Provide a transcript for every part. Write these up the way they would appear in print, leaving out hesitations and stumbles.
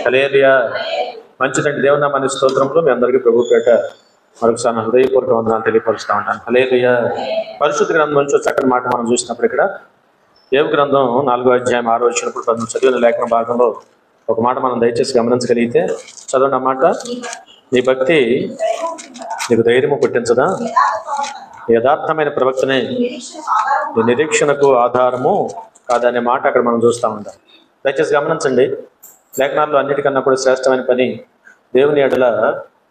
హల్లెలూయా. మంచిదండి. దేవుని నామానికి స్తోత్రములు. మీ అందరికీ ప్రభు పేట మరొకసారి నా హృదయపూర్వక వందనాలు తెలియపరుస్తూ ఉంటాను. హల్లెలూయా. పరిశుద్ధ గ్రంథం నుంచి చక్కని మాట మనం చూసినప్పుడు ఇక్కడ యోబు గ్రంథం 4వ అధ్యాయం 6వ వచనప్పుడు చదివిన లేఖన భాగంలో ఒక మాట మనం దయచేసి గమనించగలిగితే, చదవండి ఆ మాట. నీ భక్తి నీకు ధైర్యము పుట్టించదా? యథార్థమైన ప్రవక్తనే నీ నిరీక్షణకు ఆధారము కాదనే మాట అక్కడ మనం చూస్తూ ఉంటాం. దయచేసి గమనించండి. లేఖనాల్లో అన్నిటికన్నా కూడా శ్రేష్టమైన పని దేవుని ఎడల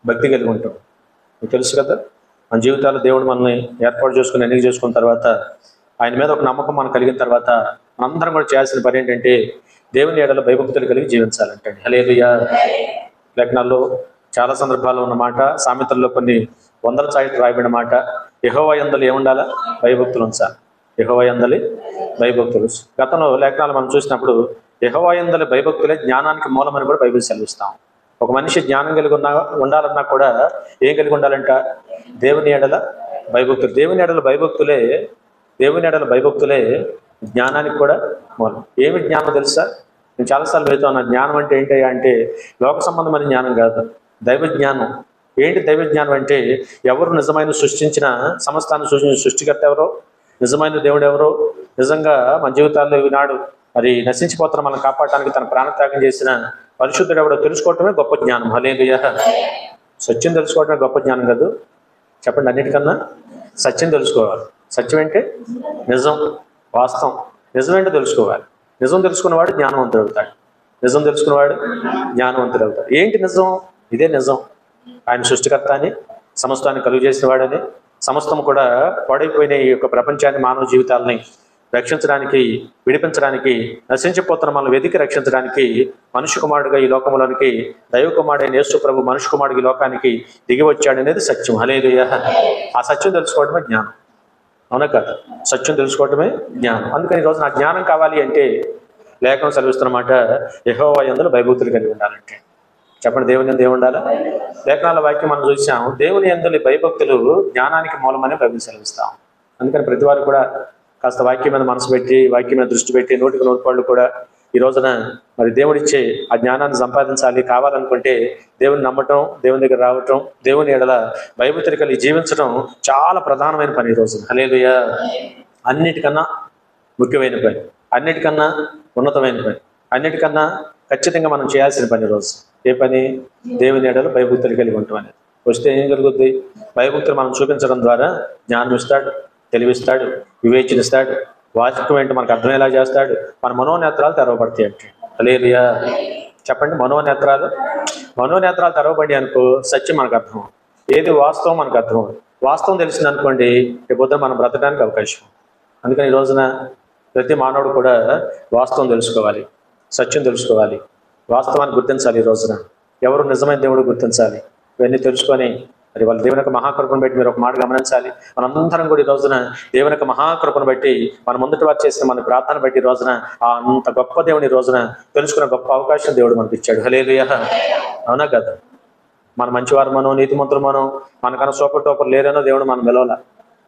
భక్తి కలిగి ఉంటాం. మీకు తెలుసు కదా, మన జీవితాల్లో దేవుడు మనల్ని ఏర్పాటు చేసుకుని ఎన్నిక చేసుకున్న తర్వాత, ఆయన మీద ఒక నమ్మకం మనం కలిగిన తర్వాత మనందరం కూడా చేయాల్సిన పని ఏంటంటే దేవుని ఎడల భయభక్తులు కలిగి జీవించాలంటే. హల్లెలూయా. లేఖనాల్లో చాలా సందర్భాల్లో ఉన్నమాట, సామెతల్లో కొన్ని వందల సాయిట్లు రాయబడిన మాట, యెహోవా యందలి ఏముండాలా? భయభక్తులు ఉంచాలి. యెహోవా యందలి భయభక్తులు. గతంలో లేఖనాలు మనం చూసినప్పుడు యెహోవా యందలి భయభక్తులే జ్ఞానానికి మూలమని కూడా బైబిల్ సెలవిస్తాం. ఒక మనిషి జ్ఞానం కలిగి ఉండాలన్నా కూడా ఏం కలిగి ఉండాలంట? దేవుని ఎడల భయభక్తులు. దేవుని ఎడల భయభక్తులే జ్ఞానానికి కూడా మూలం. ఏమి జ్ఞానం తెలుసా? నేను చాలాసార్లు వెళ్తా ఉన్నా, జ్ఞానం అంటే ఏంటయ్యా అంటే లోక సంబంధమైన జ్ఞానం కాదు, దైవ జ్ఞానం. ఏంటి దైవ జ్ఞానం అంటే? ఎవరు నిజమైన సృష్టించిన సమస్తాన్ని సృష్టించిన సృష్టికర్త ఎవరో, నిజమైన దేవుడు ఎవరో, నిజంగా మన జీవితాల్లో ఈనాడు మరి నశించిపోతున్న మనం కాపాడటానికి తన ప్రాణత్యాగం చేసిన పరిశుద్ధుడు ఎవడో తెలుసుకోవటమే గొప్ప జ్ఞానం. హల్లెలూయా. సత్యం తెలుసుకోవటమే గొప్ప జ్ఞానం కాదు? చెప్పండి. అన్నిటికన్నా సత్యం తెలుసుకోవాలి. సత్యం అంటే నిజం, వాస్తవం. నిజం ఏంటో తెలుసుకోవాలి. నిజం తెలుసుకున్నవాడు జ్ఞానవంతుడు అవుతాడు. నిజం తెలుసుకున్నవాడు జ్ఞానవంతుడు అవుతాడు. ఏంటి నిజం? ఇదే నిజం. ఆయన సృష్టికర్త అని, సమస్తాన్ని కలుగు చేసిన వాడని, సమస్తం కూడా పాడైపోయిన ఈ యొక్క ప్రపంచాన్ని, మానవ జీవితాలని రక్షించడానికి, విడిపించడానికి, నశించిపోతున్న మనల్ని వెతికి రక్షించడానికి మనుష్య కుమారుడుగా ఈ లోకంలోనికి దైవ కుమారుడైన యేసు ప్రభు మనుష్య కుమారుడికి ఈ లోకానికి దిగి వచ్చాడనేది సత్యం. హల్లెలూయా. ఆ సత్యం తెలుసుకోవడమే జ్ఞానం. అవునా కదా? సత్యం తెలుసుకోవటమే జ్ఞానం. అందుకని ఈరోజు నాకు జ్ఞానం కావాలి అంటే లేఖనం సెలవిస్తున్నమాట, యెహోవా యందు భయభక్తులు కలిగి ఉండాలంటే. చెప్పండి. దేవుని యందు ఏముండాలా? లేఖనాల వాక్యం మనం చూసాం, దేవుని యందు భయభక్తులు జ్ఞానానికి మూలమని బైబిల్ సెలవిస్తాం. అందుకని ప్రతి వారు కూడా కాస్త వాక్యం మీద మనసు పెట్టి, వాక్యం మీద దృష్టి పెట్టి, నూటికి నూరు పాళ్ళు కూడా ఈ రోజున మరి దేవుడిచ్చే ఆ జ్ఞానాన్ని సంపాదించాలి. కావాలనుకుంటే దేవుని నమ్మటం, దేవుని దగ్గర రావటం, దేవుని ఎడల భయభక్తులు కలిగి జీవించడం చాలా ప్రధానమైన పని ఈ రోజున. హల్లెలూయా. అన్నిటికన్నా ముఖ్యమైన పని, అన్నిటికన్నా ఉన్నతమైన పని, అన్నిటికన్నా ఖచ్చితంగా మనం చేయాల్సిన పని రోజు. ఏ పని? దేవుని ఎడల భయభక్తులు కలిగి ఉండటం అనేది. వస్తే ఏం జరుగుద్ది? భయభక్తులు మనం చూపించడం ద్వారా జ్ఞానం ఇస్తాడు, తెలివిస్తాడు, వివేచనిస్తాడు, వాక్యం ఏంటో మనకు అర్థమయ్యేలా చేస్తాడు. మన మనోనేత్రాలు తెరవబడతాయి అంటే. హల్లెలూయా. చెప్పండి. మనోనేత్రాలు తెరవబడి అనుకో సత్యం మనకు అర్థం, ఏది వాస్తవం మనకు అర్థం. వాస్తవం తెలిసింది అనుకోండి, రేపొద్దున మనం బ్రతకడానికి అవకాశం. అందుకని ఈ రోజున ప్రతి మానవుడు కూడా వాస్తవం తెలుసుకోవాలి, సత్యం తెలుసుకోవాలి, వాస్తవాన్ని గుర్తించాలి. ఈ రోజున ఎవరు నిజమైన దేవుడు గుర్తించాలి. ఇవన్నీ తెలుసుకొని మరి వాళ్ళ దేవుని యొక్క మహాకృపను బట్టి మీరు ఒక మాట గమనించాలి. మనందరం కూడా ఈ రోజున దేవుని యొక్క మహాకృపను బట్టి, మన ముందుటి వారు చేసిన మన ప్రార్థన బట్టి ఈ రోజున అంత గొప్ప దేవుని ఈ రోజున తెలుసుకున్న గొప్ప అవకాశం దేవుడు మనకి ఇచ్చాడు. హల్లెలూయా. అవునా కదా? మన మంచివారు మనం, నీతిమంతులు మనం, మనకన్నా సూపర్ టోపర్ లేరనో దేవుడు మనం పిలవాల.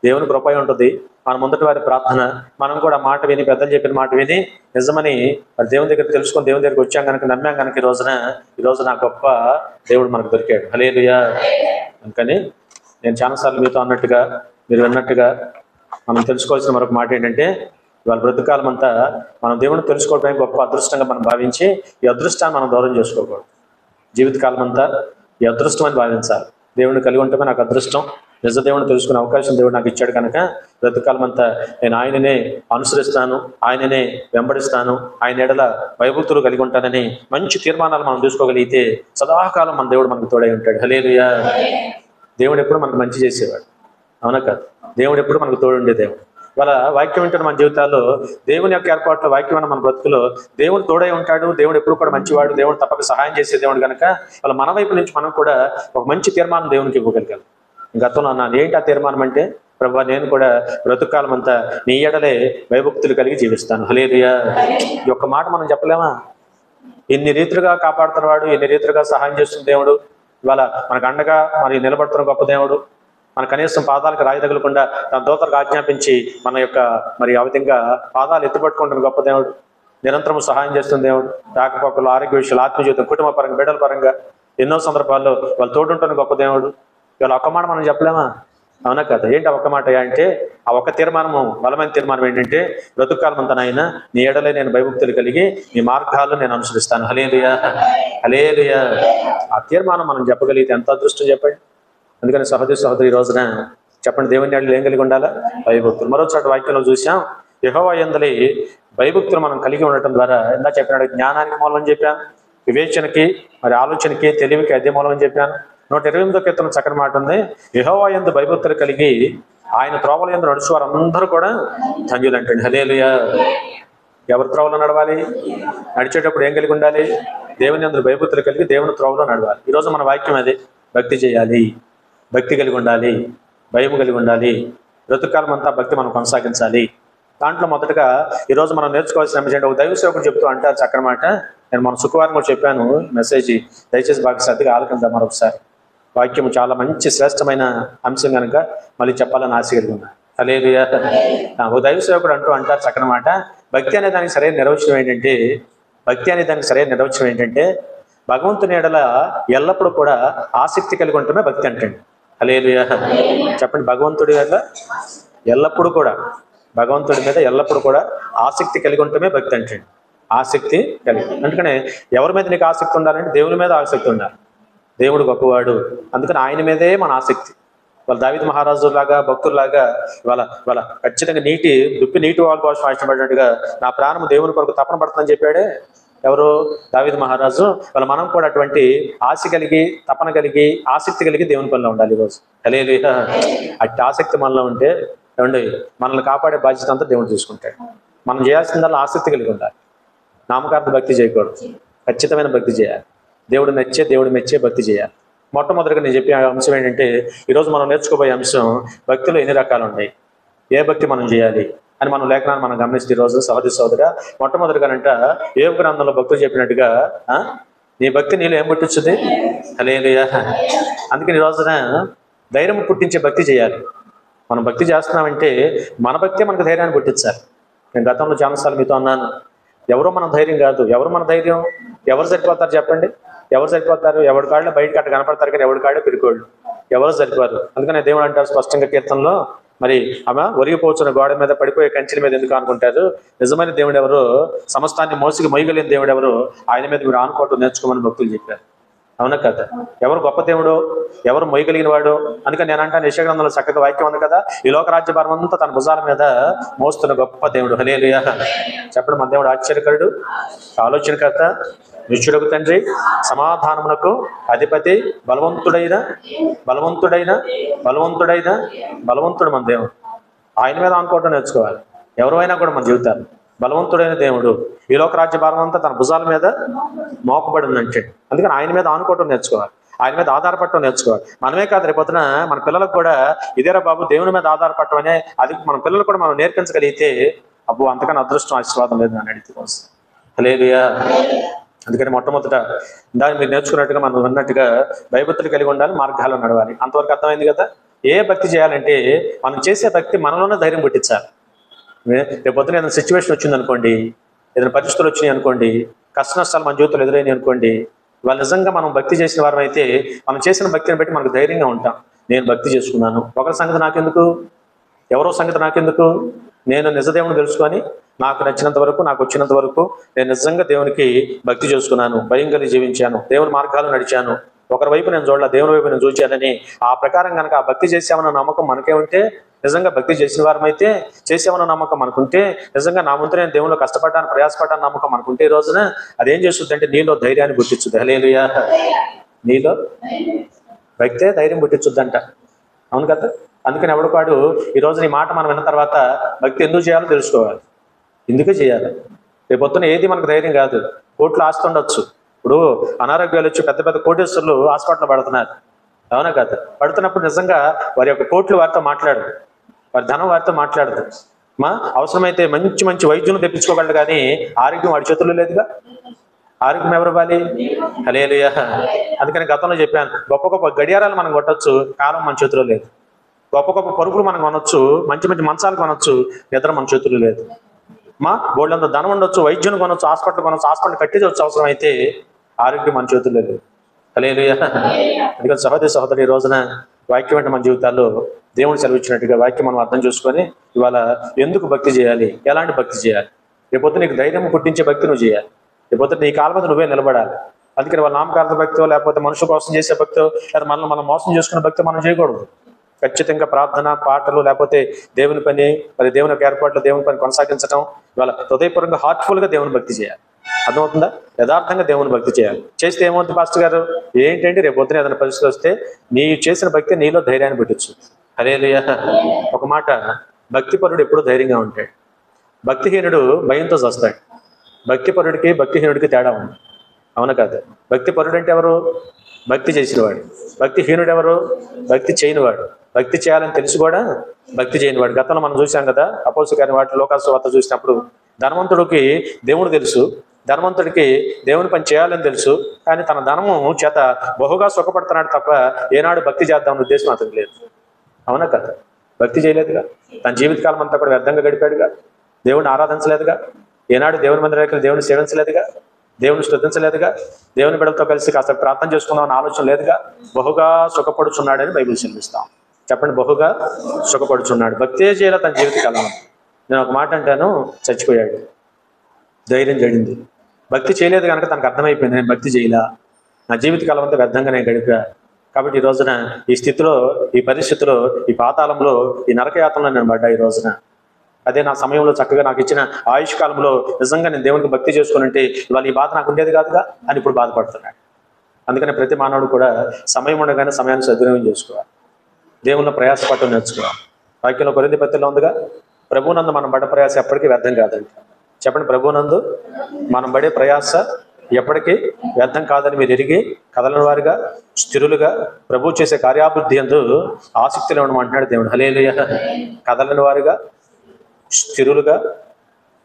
దేవుని కృప ఉంటుంది. మన ముందటి వారి ప్రార్థన, మనం కూడా మాట విని, పెద్దలు చెప్పిన మాట విని నిజమని మరి దేవుని దగ్గర తెలుసుకొని దేవుని దగ్గరికి వచ్చాం కనుక, నమ్మాం కనుక ఈ రోజున గొప్ప దేవుడు మనకు దొరికాడు. హల్లెలూయా. అందుకని నేను చాలాసార్లు మీతో అన్నట్టుగా, మీరు విన్నట్టుగా మనం తెలుసుకోవాల్సిన మరొక మాట ఏంటంటే, ఇవాళ బ్రతుకాలం అంతా మనం దేవుని తెలుసుకోవడానికి గొప్ప అదృష్టంగా మనం భావించి ఈ అదృష్టాన్ని మనం దూరం చేసుకోకూడదు. జీవితకాలం అంతా ఈ అదృష్టం అని భావించాలి. దేవుని కలిగి ఉంటే నాకు అదృష్టం, నిజ దేవుని తెలుసుకునే అవకాశం దేవుడు నాకు ఇచ్చాడు కనుక బ్రతుకాలం అంతా నేను ఆయననే అనుసరిస్తాను, ఆయననే వెంబడిస్తాను, ఆయన ఎడల భయభక్తులు కలిగి ఉంటానని మంచి తీర్మానాలు మనం తీసుకోగలిగితే సదాకాలం మన దేవుడు మనకు తోడై ఉంటాడు. హల్లెలూయా. దేవుడు ఎప్పుడు మనకు మంచి చేసేవాడు. అవునా కాదు? దేవుడు ఎప్పుడు మనకు తోడుండే దేవుడు. వాళ్ళ వాక్యం వింటున్న మన జీవితాల్లో దేవుని యొక్క ఏర్పాట్లో వాక్యం అన్న మన బ్రతుకులో దేవుడు తోడై ఉంటాడు. దేవుడు ఎప్పుడు కూడా మంచివాడు, దేవుడు తప్పక సహాయం చేసే దేవుడు కనుక వాళ్ళ మన వైపు నుంచి మనం కూడా ఒక మంచి తీర్మానం దేవునికి ఇవ్వగలిగాం. గతంలో అన్నాను, ఏంటి ఆ తీర్మానం అంటే, ప్రభువా నేను కూడా బ్రతుకాలం అంతా నీ ఎడలే భయభక్తులు కలిగి జీవిస్తాను. హల్లెలూయా. ఈ ఒక్క మాట మనం చెప్పలేమా? ఎన్ని రీతులుగా కాపాడుతున్నవాడు, ఎన్ని రీతులుగా సహాయం చేస్తున్న దేవుడు, ఇవాళ మనకు అండగా మరి నిలబడుతున్న గొప్ప దేవుడు, మన కనీసం పాదాలకు రాయి తగలకుండా తన దూతలకు ఆజ్ఞాపించి మన యొక్క మరి ఆ విధంగా పాదాలు ఎత్తుపట్టుకుంటున్న గొప్ప దేవుడు. నిరంతరం సహాయం చేస్తుంది దేవుడు. రాకపోకలు, ఆరోగ్య విషయాలు, ఆత్మ జీవితం, కుటుంబ పరంగా, బిడ్డల పరంగా ఎన్నో సందర్భాల్లో వాళ్ళు తోడుంటున్న గొప్ప దేవుడు. ఇవాళ ఒక్క మాట మనం చెప్పలేమా? అవునా కదా? ఏంటి ఆ ఒక్క మాట అంటే, ఆ ఒక్క తీర్మానము, బలమైన తీర్మానం ఏంటంటే, బ్రతుకాలం అంతా నాయన నీ ఎడలే నేను భయభక్తులు కలిగి నీ మార్గాల్లో నేను అనుసరిస్తాను. హల్లెలూయా, హల్లెలూయా. ఆ తీర్మానం మనం చెప్పగలిగితే ఎంత అదృష్టం చెప్పండి. అందుకని సహోదరి ఈ రోజున చెప్పండి, దేవుని ఎడలు ఏం కలిగి ఉండాలా? భయభక్తులు. మరో చోట వాక్యంలో చూసాం, యెహోవా యందలి భయభక్తులు మనం కలిగి ఉండటం ద్వారా, ఇందా చెప్పినాడు, జ్ఞానానికి మూలం అని చెప్పాను, వివేచనకి, మరి ఆలోచనకి, తెలివికి అదే మూలం అని చెప్పాను. 128వ కీర్తన చక్కని మాట ఉంది, యెహోవా యందు భయభక్తులు కలిగి ఆయన త్రోవల యందు నడుచు వారందరూ కూడా ధన్యులు అంటండి. హల్లెలూయా. ఎవరి త్రోవలో నడవాలి? నడిచేటప్పుడు ఏం కలిగి ఉండాలి? దేవుని యందు భయభక్తులు కలిగి దేవుని త్రోవలో నడవాలి. ఈరోజు మన వాక్యం అదే, భక్తి చేయాలి, భక్తి కలిగి ఉండాలి, భయం కలిగి ఉండాలి, బ్రతుకాలం అంతా భక్తి మనం కొనసాగించాలి. దాంట్లో మొదటగా ఈరోజు మనం నేర్చుకోవాల్సిన అంశం, ఒక దైవ సేవకుడు చెప్తూ అంటారు చక్కని మాట. నేను మన శుక్రవారం కూడా చెప్పాను మెసేజ్, దయచేసి బాగా శ్రద్ధగా ఆలకిందా మరొకసారి. వాక్యం చాలా మంచి శ్రేష్టమైన అంశం కనుక మళ్ళీ చెప్పాలని ఆశ కలిగి ఉన్నా. హల్లెలూయా. ఒక దైవ సేవకుడు అంటారు చక్కని మాట, భక్తి అనే దానికి సరైన నిర్వచనం ఏంటంటే, భగవంతుని ఎడల ఎల్లప్పుడూ కూడా ఆసక్తి కలిగి ఉండటమే భక్తి అంటండి. హల్లెలూయా. చెప్పండి, భగవంతుడి మీద ఎల్లప్పుడూ కూడా, భగవంతుడి మీద ఎల్లప్పుడూ కూడా ఆసక్తి కలిగి ఉండటమే భక్తి అంటండి. ఆసక్తి కలిగి, అందుకనే ఎవరి మీద నీకు ఆసక్తి ఉండాలంటే దేవుని మీద ఆసక్తి ఉండాలి. దేవుడు గొప్పవాడు, అందుకని ఆయన మీదే మన ఆసక్తి. వాళ్ళ దావీదు మహారాజు లాగా, భక్తుల్లాగా వాళ్ళ ఖచ్చితంగా నీటి వాళ్ళ కోసం ఆశపడినట్టుగా నా ప్రాణం దేవుని కొరకు తపన పడుతుందని చెప్పాడే ఎవరు? దావీదు మహారాజు. మనం కూడా అటువంటి ఆశ కలిగి, తపన కలిగి, ఆసక్తి కలిగి దేవుని పనిలో ఉండాలి ఈరోజు. హల్లెలూయా. అట్టి ఆసక్తి మనలో ఉంటే ఏమండి, మనల్ని కాపాడే బాధ్యత అంతా దేవుడు చూసుకుంటాడు. మనం చేయాల్సిందల్లా ఆసక్తి కలిగి ఉండాలి. నామకార్థ భక్తి చేయకూడదు, ఖచ్చితమైన భక్తి చేయాలి. దేవుడు మెచ్చే భక్తి చేయాలి. మొట్టమొదటిగా నేను చెప్పే అంశం ఏంటంటే, ఈరోజు మనం నేర్చుకోబోయే అంశం, భక్తిలో ఎన్ని రకాలు ఉన్నాయి, ఏ భక్తి మనం చేయాలి అని మనం లేఖనాన్ని మనం గమనిస్తే ఈరోజు సహోదరా, మొట్టమొదటిగానంట యోబు గ్రంథంలో భక్తులు చెప్పినట్టుగా, నీ భక్తి నీలో ఏం పుట్టించుంది? హల్లెలూయా. అందుకని ఈ రోజున ధైర్యం పుట్టించే భక్తి చేయాలి. మనం భక్తి చేస్తున్నామంటే మన భక్తే మనకు ధైర్యాన్ని పుట్టించాలి. నేను గతంలో చాలాసార్లు మీతో అన్నాను, ఎవరో మన ధైర్యం కాదు. ఎవరు మన ధైర్యం? ఎవరు సరిపోతారు చెప్పండి? ఎవరు సరిపోతారు? ఎవరి కాళ్ళు బయట కట్ట కనపడతారు, కానీ ఎవరి కాళ్ళు పిరికోళ్ళు, ఎవరు సరిపోరు. అందుకనే దేవుడు అంటారు స్పష్టంగా కీర్తనలో, మరి ఆమె ఒరిగిపోతున్న గోడ మీద, పడిపోయే కంచెల మీద ఎందుకు అనుకుంటారు? నిజమైన దేవుడు ఎవరు? సమస్తాన్ని మొయ్యగలిగిన దేవుడు ఎవరు? ఆయన మీద మీరు ఆనుకోవటం నేర్చుకోమని భక్తులు చెప్పారు. అవునా కదా? ఎవరు గొప్ప దేవుడు? ఎవరు మొయ్యగలిగిన వాడు? అందుకని నేను అంటాను, యెషయా గ్రంథంలో చక్కగా వాక్యం ఉంది కదా, ఈ లోక రాజ్య భారం అంతా తన భుజాల మీద మోస్తున్న గొప్ప దేవుడు. హల్లెలూయా. చెప్పండి, మన దేవుడు ఆశ్చర్యకరుడు, ఆలోచనకర్త, నిత్యుడగు తండ్రి, సమాధానమునకు అధిపతి, బలవంతుడు మన దేవుడు. ఆయన మీద అనుకోవటం నేర్చుకోవాలి. ఎవరైనా కూడా మన జీవితాలు, బలవంతుడైన దేవుడు, ఈ లోక రాజ్య భారం అంతా తన భుజాల మీద మోపబడి ఉందంటే, అందుకని ఆయన మీద ఆనుకోవటం నేర్చుకోవాలి, ఆయన మీద ఆధారపడటం నేర్చుకోవాలి. మనమే కాదు, రేపొద్దున మన పిల్లలకు కూడా ఇదేరా బాబు దేవుని మీద ఆధారపడటం అనే, అది మన పిల్లలు కూడా మనం నేర్పించగలిగితే, అబ్బో అంతకన్నా అదృష్టం, ఆశీర్వాదం లేదు అని అడిగితే కోసం. హల్లెలూయా. అందుకని మొట్టమొదట దాన్ని మీరు నేర్చుకున్నట్టుగా, మనం అన్నట్టుగా భయభక్తులు కలిగి ఉండాలి, మార్గాల్లో నడవాలి. అంతవరకు అర్థమైంది కదా? ఏ భక్తి చేయాలంటే మనం చేసే భక్తి మనలోనే ధైర్యం పుట్టించాలి. రేపు పొద్దున ఏదైనా సిచ్యువేషన్ వచ్చింది అనుకోండి, ఏదైనా పరిస్థితులు వచ్చినాయి అనుకోండి, కష్ట నష్టాలు మన జీవితంలో ఎదురైనాయి అనుకోండి, వాళ్ళు నిజంగా మనం భక్తి చేసిన వారం అయితే మనం చేసిన భక్తిని బట్టి మనకు ధైర్యంగా ఉంటాం. నేను భక్తి చేసుకున్నాను, ఒకరి సంగతి నాకెందుకు, ఎవరో సంగతి నాకెందుకు, నేను నిజదేవుని తెలుసుకొని నాకు నచ్చినంత వరకు, నాకు వచ్చినంత వరకు నేను నిజంగా దేవునికి భక్తి చేసుకున్నాను, భయం కలిగి జీవించాను, దేవుని మార్గాలు నడిచాను, ఒకరి వైపు నేను చూడాల, దేవుని వైపు నేను చూచానని ఆ ప్రకారం కనుక ఆ భక్తి చేసామన్న నమ్మకం మనకే ఉంటే, నిజంగా భక్తి చేసిన వారమైతే, చేసామన్న నమ్మకం మనకుంటే, నిజంగా నా ముందు నేను దేవునిలో కష్టపడ్డాను, ప్రయాసపడ్డాను నమ్మకం మనకుంటే, ఈ రోజున అదేం చేస్తుంది అంటే నీలో ధైర్యాన్ని పుట్టించుద్ది. హల్లెలూయా. నీలో భక్తే ధైర్యం పుట్టించుద్దంట. అవును కదా? అందుకని ఎవడుకాడు ఈ రోజు ఈ మాట మనం విన్న తర్వాత భక్తి ఎందుకు చేయాలో తెలుసుకోవాలి, ఎందుకు చేయాలి. రేపొద్దున ఏది మనకు ధైర్యం కాదు. కోట్లు ఆస్తి ఉండొచ్చు, ఇప్పుడు అనారోగ్యాలు వచ్చి పెద్ద పెద్ద కోటేశ్వరులు హాస్పిటల్లో పడుతున్నారు. అవునా కదా? పడుతున్నప్పుడు నిజంగా వారి యొక్క కోట్లు వారితో మాట్లాడు, వారి ధనం వారితో మాట్లాడదు. అవసరమైతే మంచి మంచి వైద్యులను తెప్పించుకోగలడు, కానీ ఆరోగ్యం వాడి చేతుల్లో లేదుగా. ఆరోగ్యం ఎవరు ఇవ్వాలి? హల్లెలూయా. అందుకని గతంలో చెప్పాను, గొప్ప గొప్ప గడియారాలు మనం కొట్టచ్చు, కాలం మన చేతిలో లేదు. గొప్ప గొప్ప పరుగులు మనం కొనొచ్చు, మంచి మంచి మంచాలు కొనొచ్చు, నిద్ర మన చేతుల్లో లేదు. బోళ్ళంత ధనం ఉండొచ్చు, వైద్యుని కొనొచ్చు, హాస్పిటల్ కొనొచ్చు, హాస్పిటల్ కట్టించవచ్చు అవసరం అయితే, ఆరోగ్యం మన చేతుల్లో లేదు. హల్లెలూయా. అందుకని సహోదరి సహోదరి, ఈ రోజున వాక్యం అంటే మన జీవితాల్లో దేవుడు సెలవిచ్చినట్టుగా వాక్యం మనం అర్థం చేసుకొని ఇవాళ ఎందుకు భక్తి చేయాలి, ఎలాంటి భక్తి చేయాలి, రేపొద్దు నీకు ధైర్యం పుట్టించే భక్తి నువ్వు చేయాలి, రేపొద్దు నీ కాళ్ళ మీద నువ్వే నిలబడాలి. అందుకని వాళ్ళ నామకార్థ భక్తో, లేకపోతే మనుషుల కోసం చేసే భక్తో, లేదా మనం మోసం చేసుకునే భక్తి మనం చేయకూడదు. ఖచ్చితంగా ప్రార్థన, పాటలు, లేకపోతే దేవుని పని, మరి దేవుని యొక్క ఏర్పాట్లు, దేవుని పని కొనసాగించడం, ఇవాళ హృదయపూర్వకంగా హార్ట్ఫుల్గా దేవుని భక్తి చేయాలి. అర్థమవుతుందా? యథార్థంగా దేవుని భక్తి చేయాలి. చేస్తే ఏమవుతుంది పాస్టర్ గారు? ఏంటంటే రేపు పొద్దున ఏదైనా పరిస్థితి వస్తే నీ చేసిన భక్తి నీలో ధైర్యాన్ని పెట్టచ్చు. హల్లెలూయా. ఒక మాట, భక్తిపరుడు ఎప్పుడూ ధైర్యంగా ఉంటాడు, భక్తిహీనుడు భయంతో చస్తాడు. భక్తిపరుడికి భక్తిహీనుడికి తేడా ఉంది, అవునా కాదు? భక్తిపరుడు అంటే ఎవరు? భక్తి చేసినవాడు. భక్తిహీనుడు ఎవరు? భక్తి చేయనివాడు. భక్తి చేయాలని తెలిసి కూడా భక్తి చేయనివాడు. గతంలో మనం చూసాం కదా, అపోస్తలుల కార్యం వాటి లోకాసు వార్త చూసినప్పుడు, ధనవంతుడికి దేవుడు తెలుసు, ధనవంతుడికి దేవుని పని చేయాలని తెలుసు, కానీ తన ధనము చేత బహుగా సుఖపడుతున్నాడు తప్ప ఏనాడు భక్తి చేద్దామని ఉద్దేశం అతనికి లేదు, అవునా కదా? భక్తి చేయలేదుగా, తన జీవితకాలం అంతా కూడా వ్యర్థంగా గడిపాడుగా, దేవుడిని ఆరాధించలేదుగా, ఏనాడు దేవుని మందిరానికి దేవుని సేవించలేదుగా, దేవుని స్తుతించలేదుగా, దేవుని బిడ్డలతో కలిసి కాస్త ప్రార్థన చేసుకుందామని ఆలోచన లేదుగా. బహుగా సుఖపడుచున్నాడని బైబిల్ చెల్లిస్తాం. చెప్పండి, బహుగా సుఖపడుచున్నాడు. భక్తే చేయలే తన జీవితకాలం. నేను ఒక మాట అంటాను, చచ్చిపోయాడు, ధైర్యం చెడింది. భక్తి చేయలేదు కనుక తనకు అర్థమైపోయింది, నేను భక్తి చేయలా, నా జీవితకాలం అంతా వ్యర్థంగా నేను గడిపా. కాబట్టి ఈ రోజున ఈ స్థితిలో, ఈ పరిస్థితిలో, ఈ పాతాళంలో, ఈ నరకయాత్రలో నేను పడ్డా ఈ రోజున. అదే నా సమయంలో చక్కగా నాకు ఇచ్చిన ఆయుష్ కాలంలో నిజంగా నేను దేవునికి భక్తి చేసుకుని ఉంటే ఇవాళ ఈ బాధ నాకు ఉండేది కాదుగా అని ఇప్పుడు బాధపడుతున్నాడు. అందుకని ప్రతి మానవుడు కూడా సమయం ఉండగానే సమయాన్ని సద్వినియోగం చేసుకోవాలి, దేవుళ్ళ ప్రయాసపడటం నేర్చుకోవాలి. వాక్యంలో కొరింథీ పత్రికలో ఉందిగా, ప్రభువునందు మనం పడ్డ ప్రయాస ఎప్పటికీ వ్యర్థం కాదండి. చెప్పండి, ప్రభువునందు మనం పడే ప్రయాస ఎప్పటికీ వ్యర్థం కాదని మీరు ఎరిగి కదలని వారుగా, స్థిరులుగా, ప్రభువు చేసే కార్యాభివృద్ధి యందు ఆసక్తిలో ఉండమంటున్నాడు దేవుడు. హల్లెలూయా. కదలని వారుగా, స్థిరులుగా,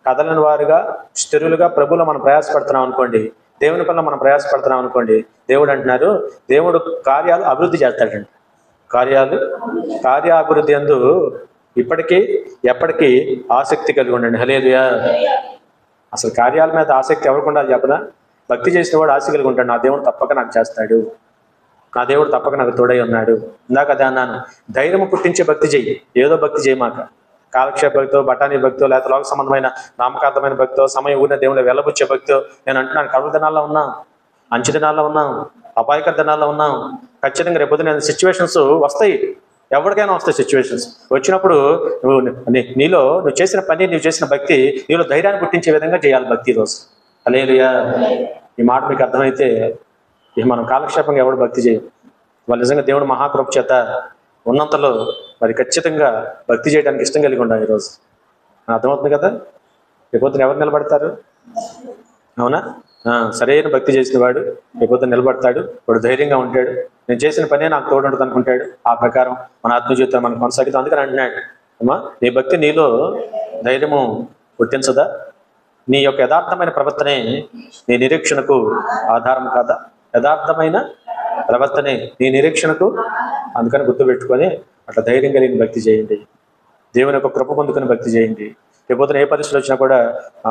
కదలని వారుగా, స్థిరులుగా ప్రభువులో మనం ప్రయాసపడుతున్నాం అనుకోండి, దేవుని పనిలో మనం ప్రయాసపడుతున్నాం అనుకోండి, దేవుడు అంటున్నారు, దేవుడు కార్యాలు అభివృద్ధి చేస్తాడంట. కార్యాభివృద్ధి యందు ఇప్పటికీ ఎప్పటికీ ఆసక్తి కలిగి ఉండండి. హల్లెలూయా. అసలు కార్యాల మీద ఆసక్తి ఎవరికి ఉండాలి చెప్పనా? భక్తి చేసిన వాడు ఆసక్తి కలిగి ఉంటాడు, నా దేవుడు తప్పక నాకు చేస్తాడు, నా దేవుడు తప్పక నాకు తోడై ఉన్నాడు. ఇందాక అదే అన్నాను, ధైర్యం పుట్టించే భక్తి చెయ్యి, ఏదో భక్తి చేయమాక. కాలక్షేప భక్తో, బఠానీ భక్తో, లేకపోతే లోక సంబంధమైన నామకార్థమైన భక్తో, సమయం ఊరిన దేవుని వెళ్ళబుచ్చే భక్తో. నేను అంటున్నాను, కరువు దినాల్లో ఉన్నాం, అంచు దినాల్లో ఉన్నాం, అపాయకర దినాల్లో ఉన్నాం. ఖచ్చితంగా రేపొద్దు నేను సిచ్యువేషన్స్ వస్తాయి, ఎవరికైనా వస్తాయి సిచ్యువేషన్స్. వచ్చినప్పుడు నువ్వు చేసిన పని, నువ్వు చేసిన భక్తి నీలో ధైర్యాన్ని పుట్టించే విధంగా చేయాలి భక్తి ఈరోజు. హల్లెలూయా. ఈ మాట మీకు అర్థమైతే ఇక మనం కాలక్షేపంగా ఎవడు భక్తి చేయం. వాళ్ళు నిజంగా దేవుడు మహాకృప చేత ఉన్నంతలో మరి ఖచ్చితంగా భక్తి చేయడానికి ఇష్టం కలిగి ఉండాలి ఈరోజు. అర్థమవుతుంది కదా? రేపొద్దున ఎవరు నిలబడతారు? అవునా? సరైన భక్తి చేసిన వాడు రేపొద్దున నిలబడతాడు, వాడు ధైర్యంగా ఉంటాడు, నేను చేసిన పనే నాకు తోడు ఉంటుంది అనుకుంటాడు. ఆ ప్రకారం మన ఆత్మజీవితం మనం కొనసాగుతాం. అందుకని అంటున్నాడు, అమ్మా నీ భక్తి నీలో ధైర్యము పుట్టించదా? నీ యొక్క యథార్థమైన ప్రవర్తనే నీ నిరీక్షణకు ఆధారం కాదా? యథార్థమైన ప్రవర్తనే నీ నిరీక్షణకు. అందుకని గుర్తుపెట్టుకొని అట్లా ధైర్యం కలిగిన భక్తి చేయండి, దేవుని యొక్క కృప పొందుకుని భక్తి చేయండి. రేపొద్దున ఏ పరిస్థితులు వచ్చినా కూడా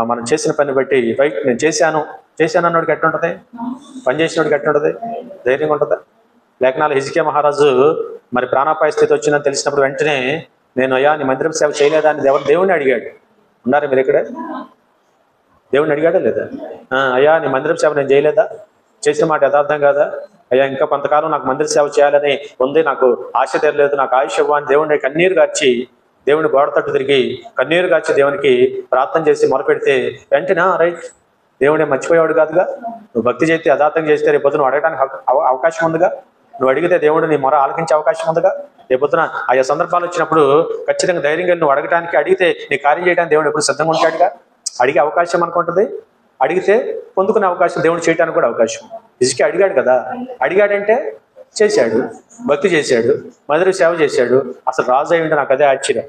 మనం చేసిన పని బట్టి రైట్ నేను చేశాను అన్నోడికి ఎట్లుంటుంది? పని చేసినోడికి ఎట్లుంటుంది? ధైర్యంగా ఉంటుందా? లేఖనాలు హిజ్కియా మహారాజు మరి ప్రాణాపాయ స్థితి వచ్చిందని తెలిసినప్పుడు వెంటనే నేను అయ్యా నీ మందిరం సేవ చేయలేదా అని దేవుడిని అడిగాడు. ఉన్నారా మీరు ఇక్కడే? దేవుడిని అడిగాడా లేదా? అయ్యా నీ మందిరం సేవ నేను చేయలేదా? చేసిన మాట యథార్థం కాదా? అయ్యా ఇంకా కొంతకాలం నాకు మందిర సేవ చేయాలని ఉంది, నాకు ఆశ తీరలేదు, నాకు ఆయుష్ ఇవ్వని దేవుడిని కన్నీరు గార్చి, దేవుని గోడ తట్టు తిరిగి కన్నీరు గార్చి దేవునికి ప్రార్థన చేసి మొరపెడితే వెంటనే రైట్, దేవుడే మర్చిపోయేవాడు కాదుగా. నువ్వు భక్తి చేస్తే, యథార్థం చేస్తే రేపొద్దున నువ్వు అడగడానికి అవకాశం ఉందిగా. నువ్వు అడిగితే దేవుడు నీ మొర ఆలకించే అవకాశం ఉందిగా. రేపొద్దున ఆయా సందర్భాలు వచ్చినప్పుడు ఖచ్చితంగా ధైర్యంగా నువ్వు అడగటానికి, అడిగితే నీ కార్యం చేయడానికి దేవుడు ఎప్పుడు సిద్ధంగా ఉంటాడుగా. అడిగే అవకాశం అనుకుంటుంది, అడిగితే పొందుకునే అవకాశం, దేవుడు చేయడానికి కూడా అవకాశం. హిజ్కియా అడిగాడు కదా, అడిగాడంటే చేశాడు, భక్తి చేశాడు, మందిరపు సేవ చేశాడు. అసలు రాజు అయ్యండి, నాకు అదే ఆశ్చర్యం.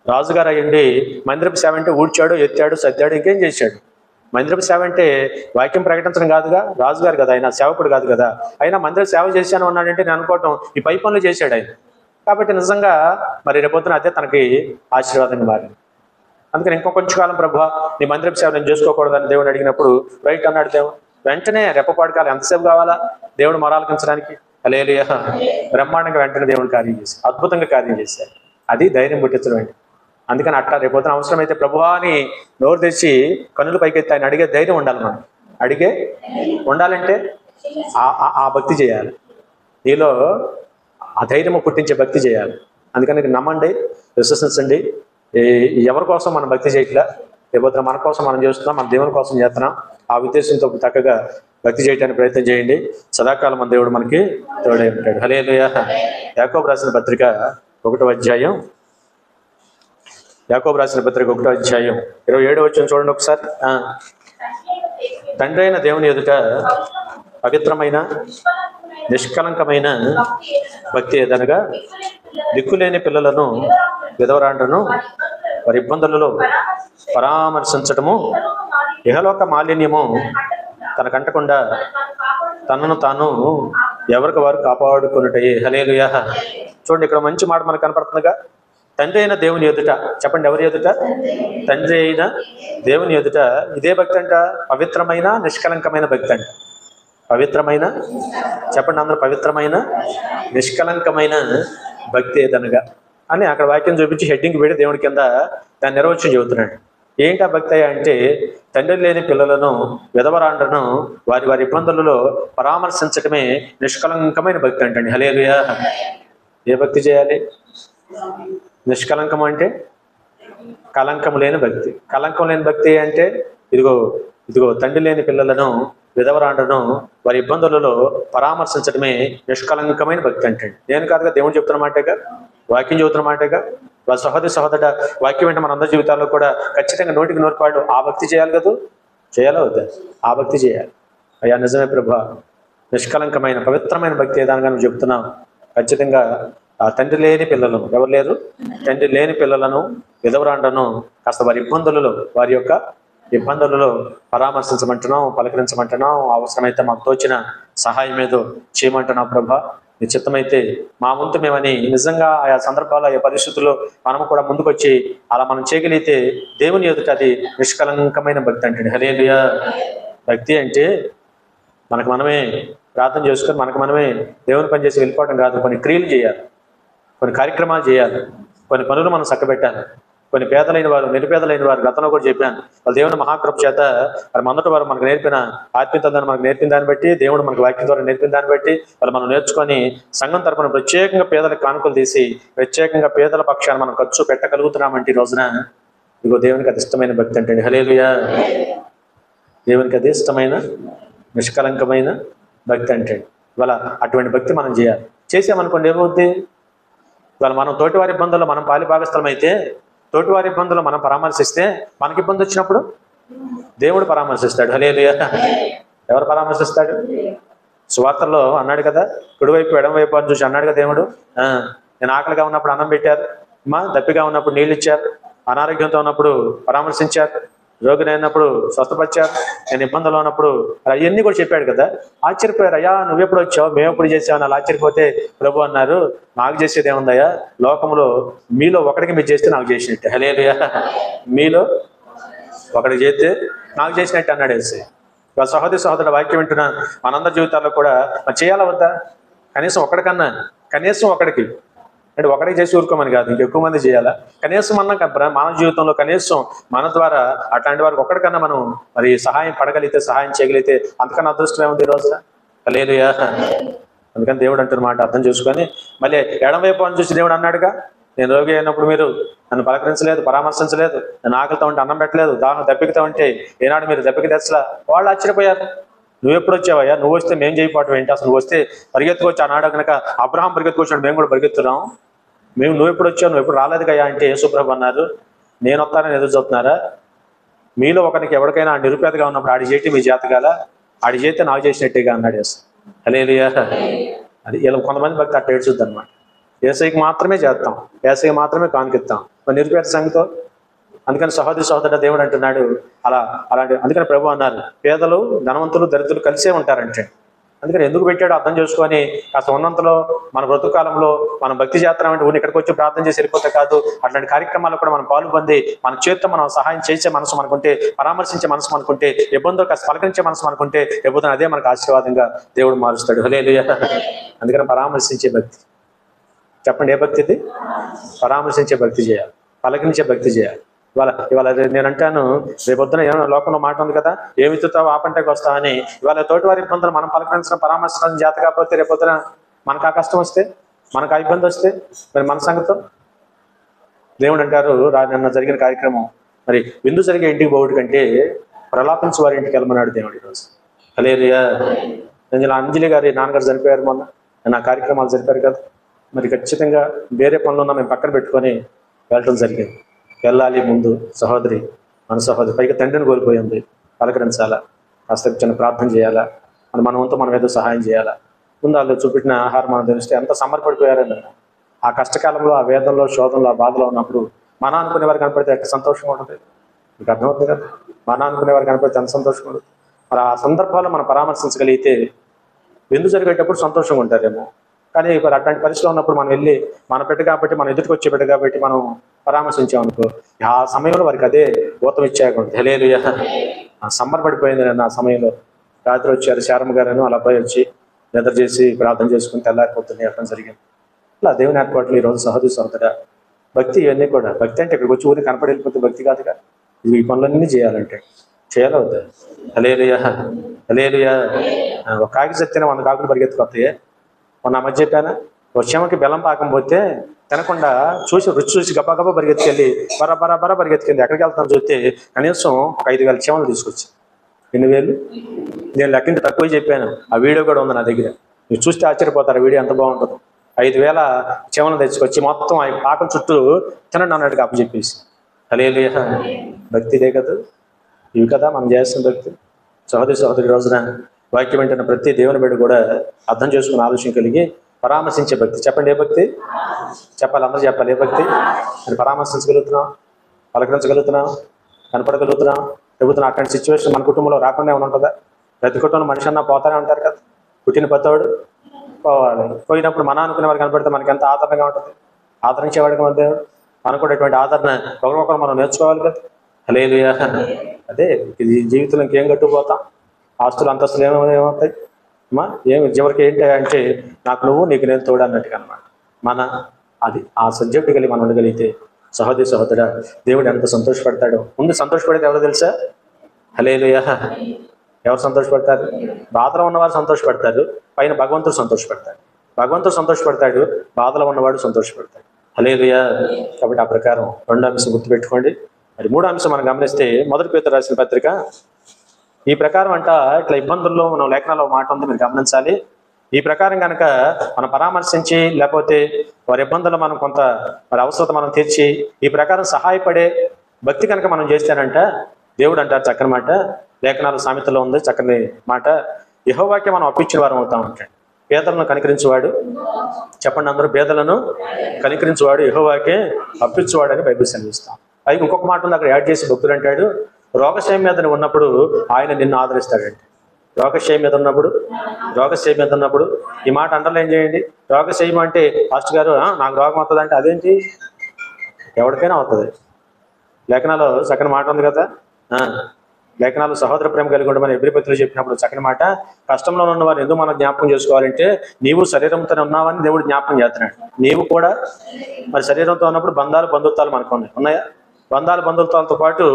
రాజుగారు అయ్యండి మందిరపు సేవ అంటే ఊడ్చాడు, ఎత్తాడు, సర్దాడు, ఇంకేం చేశాడు? మందిరపు సేవ అంటే వాక్యం ప్రకటించడం కాదుగా, రాజుగారు కదా, ఆయన సేవకుడు కాదు కదా. అయినా మందిరపు సేవ చేశాను అన్నాడంటే నేను అనుకోవటం ఈ పై పనులు చేశాడు ఆయన. కాబట్టి నిజంగా మరి రేపొద్దున అదే తనకి ఆశీర్వాదంగా మారింది. అందుకని ఇంకో కొంచెం కాలం ప్రభువా నీ మందిరపు సేవ నేను చేసుకోకూడదని దేవుడు అడిగినప్పుడు రైట్ అన్నాడు దేవుడు. వెంటనే రెప్పపాటు కాలం ఎంతసేపు కావాలా దేవుడు మొరాలకించడానికి? హల్లెలూయా. బ్రహ్మాండంగా వెంటనే దేవుడు కార్యం చేశారు, అద్భుతంగా కార్యం చేశారు. అది ధైర్యం పుట్టించడం అండి. అందుకని అట్లా రేపొద్దున అవసరమైతే ప్రభువా అని నోరు తెచ్చి కన్నులు పైకెత్తి ఆయన అడిగే ధైర్యం ఉండాలి. మనం అడిగే ఉండాలంటే ఆ భక్తి చేయాలి, నీలో ఆ ధైర్యము పుట్టించే భక్తి చేయాలి. అందుకని నమ్మండి, విశ్వసించండి. ఎవరి కోసం మనం భక్తి చేయట్లా, రేపొద్దున మన కోసం మనం చేస్తున్నాం, మన దేవుని కోసం చేస్తున్నాం. ఆ ఉద్దేశంతో చక్కగా భక్తి చేయడానికి ప్రయత్నం చేయండి. సదాకాలం మన దేవుడు మనకి తోడై ఉంటాడు. హల్లెలూయా. యాకోబు రాసిన పత్రిక 1వ అధ్యాయం, యాకోబు రాసిన పత్రిక 1వ అధ్యాయం 27వ వచనం చూడండి ఒకసారి. తండ్రి అయిన దేవుని ఎదుట పవిత్రమైన నిష్కలంకమైన భక్తి ఏదనగా దిక్కులేని పిల్లలను విధవరాండ్రను వారి ఇబ్బందులలో పరామర్శించటము, ఇహలోక మాలిన్యము తనకంటకుండా తనను తాను ఎవరికి వారు కాపాడుకున్నట్టయి. హల్లెలూయా. చూడండి, ఇక్కడ మంచి మాట మనకు కనపడుతుందిగా. తండ్రి అయిన దేవుని ఎదుట, చెప్పండి ఎవరి ఎదుట? తండ్రి అయిన దేవుని ఎదుట. ఇదే భక్తి అంట, పవిత్రమైన నిష్కలంకమైన భక్తి అంట. పవిత్రమైన, చెప్పండి అందరూ, పవిత్రమైన నిష్కలంకమైన భక్తి ఏదనగా అని అక్కడ వాక్యం చూపించి హెడ్డింగ్ పెట్టి దేవుడి కింద దాన్ని నిర్వచనం చెబుతున్నాడు. ఏంటి ఆ భక్తి అంటే, తండ్రి లేని పిల్లలను విధవరాండ్రను వారి వారి ఇబ్బందులలో పరామర్శించటమే నిష్కలంకమైన భక్తి అంటండి. హల్లెలూయా. ఏ భక్తి చేయాలి? నిష్కలంకం అంటే కలంకం లేని భక్తి. కలంకం లేని భక్తి అంటే ఇదిగో ఇదిగో తండ్రి లేని పిల్లలను విధవరాండ్రను వారి ఇబ్బందులలో పరామర్శించడమే నిష్కలంకమైన భక్తి అంటే. నేను కాదుగా, దేవుడు చెప్తున్న మాటేగా, వాక్యం చెబుతున్న మాటేగా. వాళ్ళ సహోదర వాక్యం అంటే మన అందరి జీవితాల్లో కూడా ఖచ్చితంగా నోటికి నోటిపాడు ఆ భక్తి చేయాలి కదా. చేయాలా వద్దా? ఆ భక్తి చేయాలి. అయ్యా నిజమే ప్రభా, నిష్కలంకమైన పవిత్రమైన భక్తి ఏదానిగా నువ్వు చెప్తున్నావు. ఖచ్చితంగా ఆ తండ్రి లేని పిల్లలను, ఎవరు లేరు, తండ్రి లేని పిల్లలను విధవరాండ్రను కాస్త వారి ఇబ్బందులలో, వారి యొక్క ఇబ్బందులలో పరామర్శించమంటున్నాం, పలకరించమంటున్నాం. అవసరమైతే మాకు తోచిన సహాయం ఏదో చేయమంటున్నాం ప్రభా. నీ చిత్తమైతే మా వంతు మేమని నిజంగా ఆయా సందర్భాల్లో, ఆయా పరిస్థితుల్లో మనము కూడా ముందుకొచ్చి అలా మనం చేయగలిగితే దేవుని ఎదుట అది నిష్కలంకమైన భక్తి అంటే. హల్లెలూయా. భక్తి అంటే మనకు మనమే ప్రార్థన చేసుకొని మనకు మనమే దేవుని పని చేసి వెళ్ళిపోవడం కాదు. కొన్ని క్రియలు చేయాలి, కొన్ని కార్యక్రమాలు చేయాలి, కొన్ని పనులు మనం చక్కబెట్టాలి. కొన్ని పేదలైన వారు, నిరుపేదలైన వారు, గతంలో కూడా చెప్పాను, వాళ్ళ దేవుని మహాకృప చేత మరి మొదటి వారు మనకు నేర్పిన ఆత్మీయతను మనకు నేర్పిన దాన్ని బట్టి, దేవుడు మనకు వాక్యం ద్వారా నేర్పిన దాన్ని బట్టి వాళ్ళు మనం నేర్చుకొని సంఘం తరపున ప్రత్యేకంగా పేదలకు కానుకలు తీసి ప్రత్యేకంగా పేదల పక్షాన్ని మనం ఖర్చు పెట్టగలుగుతున్నామంటే ఈ రోజున ఇదిగో దేవునికి అది ఇష్టమైన భక్తి అంటే. హల్లెలూయా. దేవునికి అది ఇష్టమైన నిష్కలంకమైన భక్తి అంటే. ఇవాళ అటువంటి భక్తి మనం చేయాలి. చేసామనుకోండి ఏమవుద్ది? ఇవాళ మనం తోటివారి ఇబ్బందుల్లో మనం పాలిభాగస్థలం అయితే, తోటివారి ఇబ్బందులు మనం పరామర్శిస్తే, మనకి ఇబ్బంది వచ్చినప్పుడు దేవుడు పరామర్శిస్తాడు. హల్లెలూయా. ఎవరు పరామర్శిస్తాడు? సువార్తల్లో అన్నాడు కదా, కుడివైపు ఎడమవైపు అని చూసి అన్నాడు కదా దేవుడు, నేను ఆకలిగా ఉన్నప్పుడు అన్నం పెట్టారు, దప్పిగా ఉన్నప్పుడు నీళ్ళు ఇచ్చారు, అనారోగ్యంతో ఉన్నప్పుడు పరామర్శించారు, రోగినైనప్పుడు స్వస్థపరిచారు, నేను ఇబ్బందులు ఉన్నప్పుడు అవన్నీ కూడా చెప్పాడు కదా. ఆశ్చర్యపోయారు, అయ్యా నువ్వెప్పుడు వచ్చావు, మేము ఎప్పుడు చేసావు అని. అలా ఆశ్చర్యపోతే ప్రభు అన్నారు, నాకు చేసేది ఏముందయ్యా, లోకంలో మీలో ఒకడికి మీరు చేస్తే నాకు చేసినట్టే. హల్లెలూయా. మీలో ఒకడికి చేస్తే నాకు చేసినట్టు అన్నాడు యేసయ్య. వాళ్ళ సహోదరుడు వాక్యం వింటున్న మనందరి జీవితాల్లో కూడా మనం చేయాలా వద్దా? కనీసం ఒకడికన్నా, కనీసం ఒకడికి అంటే ఒకటే చేసి ఊరుకోమని కాదు, ఇంకెక్కువ మంది చేయాలా. కనీసం మన జీవితంలో కనీసం మన ద్వారా అట్లాంటి వారికి ఒక్కడికన్నా మనం మరి సహాయం పడగలిగితే, సహాయం చేయగలిగితే అంతకన్నా అదృష్టం ఏముంది ఈ రోజున. హల్లెలూయా. అందుకని దేవుడు అంటున్నమాట అర్థం చేసుకొని, మళ్ళీ ఎడమవైపు అని చూసి దేవుడు అన్నాడుగా, నేను రోగి అయినప్పుడు మీరు నన్ను పలకరించలేదు, పరామర్శించలేదు, నేను ఆకలితో ఉంటే అన్నం పెట్టలేదు, దాహం దప్పికతో ఉంటే ఏనాడు మీరు దప్పిక తెచ్చలా. వాళ్ళు ఆశ్చర్యపోయారు, నువ్వు ఎప్పుడు వచ్చావయ్యా, నువ్వు వస్తే మేము చేయకపోవటం ఏంటి, అసలు నువ్వు వస్తే పరిగెత్తుకోవచ్చు. ఆనాడు కనుక అబ్రహాం పరిగెత్తుకొచ్చాడు, మేము కూడా పరిగెత్తున్నాం, నువ్వు ఎప్పుడు వచ్చావు, నువ్వు ఎప్పుడు రాలేదు కదా అంటే యేసుప్రభు అన్నారు, నేను వస్తానని ఎదురు చూస్తున్నారా? మీలో ఒకరికి ఎవరికైనా నిరుపేదగా ఉన్నప్పుడు ఆడి చేతి మీ చేతగాల, ఆడి చేతి నాకు చేసినట్టేగా అన్నాడు యేసు. హల్లెలూయా. అది ఇలా కొంతమంది భక్తి అట్ట ఏడ్చుద్ది అనమాట. యేసయ్యకి మాత్రమే చేస్తాం, యేసయ్యకి మాత్రమే కానుకిస్తాం, మరి నిరుపేద సంగతో. అందుకని సహోదరుడు దేవుడు అంటున్నాడు అలాంటి. అందుకని ప్రభు అన్నారు, పేదలు ధనవంతులు దరిద్రులు కలిసే ఉంటారంటే. అందుకని ఎందుకు పెట్టాడో అర్థం చేసుకొని కాస్త ఉన్నంతలో మన బ్రతుకాలంలో మనం భక్తి చేస్తున్నాం అంటే ఇక్కడికి వచ్చి ప్రార్థన చేసి వెళ్ళిపోతే కాదు, అట్లాంటి కార్యక్రమాల్లో కూడా మనం పాలు పొంది మన చేతితో మనం సహాయం చేసే మనసు మనకుంటే, పరామర్శించే మనసు మనకుంటే, ఇబ్బందులు కాస్త పలకరించే మనసు మనకుంటే ఎప్పుడో అదే మనకు ఆశీర్వాదంగా దేవుడు మారుస్తాడు. హల్లెలూయా. అందుకని పరామర్శించే భక్తి. చెప్పండి, ఏ భక్తి ఇది? పరామర్శించే భక్తి చేయాలి, పలకరించే భక్తి చేయాలి. ఇవాళ నేను అంటాను, రేపొద్దున ఏమైనా లోకంలో మాట ఉంది కదా, ఏమి ఇస్తావు ఆ పంటకు వస్తావు అని. ఇవాళ తోటివారి ఇబ్బందులు మనం పలకరించడం, పరామర్శించడం చేత కాకపోతే రేపొద్దున మనకు ఆ కష్టం వస్తే, మనకు ఆ ఇబ్బంది వస్తే మరి మన సంగతం. దేవుడు అంటారు, నిన్న జరిగిన కార్యక్రమం మరి విందు జరిగే ఇంటికి పోవడం కంటే ప్రలాపించు వారి ఇంటికి వెళ్ళమన్నాడు దేవుడు ఈరోజు. హల్లెలూయా. అంజలి గారి నాన్నగారు చనిపోయారు మొన్న, నా కార్యక్రమాలు జరిపారు కదా. మరి ఖచ్చితంగా వేరే పనులు ఉన్నా మేము పక్కన పెట్టుకొని వెళ్ళటం జరిగింది. వెళ్ళాలి ముందు సహోదరి, మన సహోదరి పైగా తండ్రిని కోల్పోయింది, పలకరించాలా, కాస్త చిన్న ప్రార్థన చేయాలా, మన వంతు మనం ఏదో సహాయం చేయాలా. ముందు వాళ్ళు చూపెట్టిన ఆహారం మనం తెలిస్తే ఎంత సమర్పడిపోయారని. ఆ కష్టకాలంలో, ఆ వేదంలో, శోధనలో, ఆ బాధలో ఉన్నప్పుడు మన అనుకునే వారు కనపడితే ఎంత సంతోషంగా ఉంటుంది. మీకు అర్థమవుతుంది కదా, మన అనుకునే వారు కనపడితే ఎంత సంతోషంగా ఉంటుంది. మరి ఆ సందర్భాల్లో మనం పరామర్శించగలిగితే విందు జరిగేటప్పుడు సంతోషంగా ఉంటారేమో. కానీ ఇప్పుడు అట్లాంటి పరిస్థితిలో ఉన్నప్పుడు మనం వెళ్ళి మన బిడ్డ కాబట్టి, మన ఎదుటికి వచ్చే బిడ్డ కాబట్టి మనం పరామర్శించామనుకో, ఆ సమయంలో వారికి అదే ఊతం ఇచ్చాయకుండా. హల్లెలూయా. సంబరపడిపోయింది. నేను ఆ సమయంలో రాత్రి వచ్చారు శారమ్మ గారు, వాళ్ళ అబ్బాయి వచ్చి నిద్ర చేసి ప్రార్థన చేసుకుని తెల్లారిపోతుంది అర్థం జరిగింది. అలా దేవుని ఏర్పాట్లు ఈరోజు సహోదరి సహోదర భక్తి, ఇవన్నీ కూడా భక్తి అంటే ఇక్కడికి వచ్చి ఊరికి కనపడి వెళ్ళిపోతే భక్తి కాదుగా. ఈ పనులన్నీ చేయాలంటే చేయాలవుతా. హల్లెలూయా. హల్లెలూయా. ఒక కాకి చచ్చినా 100 కాకులు పరిగెత్తుకొస్తాయి. మొన్న మధ్య చెప్పానా, వర్షంకి బెల్లం పాకం పోతే తినకుండా రుచి చూసి గబా పరిగెత్తుకెళ్ళి బరా పరిగెత్తుకెళ్ళి ఎక్కడికి వెళ్తాను చూస్తే కనీసం 5,000 చీమలు తీసుకొచ్చి. ఎన్ని వేలు? నేను లెక్కింటి తక్కువ చెప్పాను. ఆ వీడియో కూడా ఉంది నా దగ్గర, మీరు చూస్తే ఆశ్చర్యపోతారు. ఆ వీడియో ఎంత బాగుంటుందో. 5,000 చీమలు తెచ్చుకొచ్చి మొత్తం ఆ పాకం చుట్టూ తినండి అన్నట్టుగా అప్పచెప్పేసి. హల్లెలూయా. భక్తి ఇదే కదా, ఇవి కదా మనం చేస్తున్న భక్తి. సహోదరి రోజున వాక్యం వింటున్న ప్రతి దేవుని బిడ్డ కూడా అర్థం చేసుకుని ఆలోచన కలిగి పరామర్శించే భక్తి. చెప్పండి, ఏ భక్తి? చెప్పాలి, అందరూ చెప్పాలి. ఏ భక్తి? అని పరామర్శించగలుగుతున్నాం, పలకరించగలుగుతున్నాం, కనపడగలుగుతున్నాం, చెబుతున్నాం. అట్లాంటి సిచ్యువేషన్ మన కుటుంబంలో రాకుండా ఏమైనా ఉంటుందా? ప్రతి కుటుంబంలో మనిషి అన్నా పోతానే ఉంటారు కదా. పుట్టిన పత్తోడు పోవాలి. పోయినప్పుడు మన అనుకునే వారు కనపడితే మనకి ఎంత ఆదరణగా ఉంటుంది. ఆదరించేవాడికి మన దేవుడు. మనకు కూడా ఎటువంటి ఆదరణ ఒకరికొకరు మనం నేర్చుకోవాలి కదా. హల్లెలూయా. అదే ఇది జీవితంలో ఇంకేం కట్టుకుపోతాం. ఆస్తులు అంతస్తులు ఏమవుతాయి అమ్మా? చివరికి ఏంటి అంటే నాకు నువ్వు, నీకు నేను తోడు అన్నట్టుగా అనమాట. అది ఆ సబ్జెక్ట్ కలిగి మనం ఉండగలిగితే సహోదర దేవుడు ఎంత సంతోషపడతాడో. ముందు సంతోషపడేది ఎవరో తెలుసా? హల్లెలూయా. ఎవరు సంతోషపడతారు? బాధలో ఉన్నవారు సంతోషపడతారు, పైన భగవంతుడు సంతోషపడతాడు. భగవంతుడు సంతోషపడతాడు, బాధలో ఉన్నవాడు సంతోషపడతాడు. హల్లెలూయా. కాబట్టి ఆ ప్రకారం 2వ అంశం గుర్తుపెట్టుకోండి. మరి 3వ అంశం మనం గమనిస్తే 1 పేతురు రాసిన పత్రిక ఈ ప్రకారం అంట. ఇట్లా ఇబ్బందుల్లో మనం లేఖనాల్లో మాట ఉంది, మీరు గమనించాలి. ఈ ప్రకారం కనుక మనం పరామర్శించి, లేకపోతే వారి ఇబ్బందులు మనం కొంత వారి అవసరత మనం తీర్చి ఈ ప్రకారం సహాయపడే భక్తి కనుక మనం చేస్తానంట, దేవుడు అంటారు చక్కని మాట, లేఖనాలు సామెతలో ఉంది చక్కని మాట, యెహోవాకే మనం అప్పించిన వారం అవుతాం అంటాడు. పేదలను కనికరించువాడు, చెప్పండి అందరూ, పేదలను కనికరించువాడు యెహోవాకే అప్పించువాడు అని బైబిల్ సెలవిస్తాం. పైకి ఇంకొక మాట ఉంది, అక్కడ యాడ్ చేసి భక్తుడు అంటాడు, రోగశయం మీద ఉన్నప్పుడు ఆయన నిన్ను ఆదరిస్తాడంటే. రోగశయం మీద ఉన్నప్పుడు ఈ మాట అండర్లైన్ చేయండి. రోగశయం అంటే ఫాస్ట్ గారు నాకు రోగం అవుతుంది అంటే అదేంటి? ఎవరికైనా అవుతుంది. లేఖనాలు చక్కని మాట ఉంది కదా. లేఖనాలు సహోదర ప్రేమ కలిగి ఉండమని ఎబ్రీ పత్రికలో చెప్పినప్పుడు చక్కని మాట, కష్టంలో ఉన్న వారు ఎందుకు మనం జ్ఞాపకం చేసుకోవాలంటే నీవు శరీరంతో ఉన్నావని దేవుడు జ్ఞాపకం చేస్తున్నాడు. నీవు కూడా మరి శరీరంతో ఉన్నప్పుడు బంధుత్వాలు మనకు ఉన్నాయా? బంధుత్వాలతో పాటు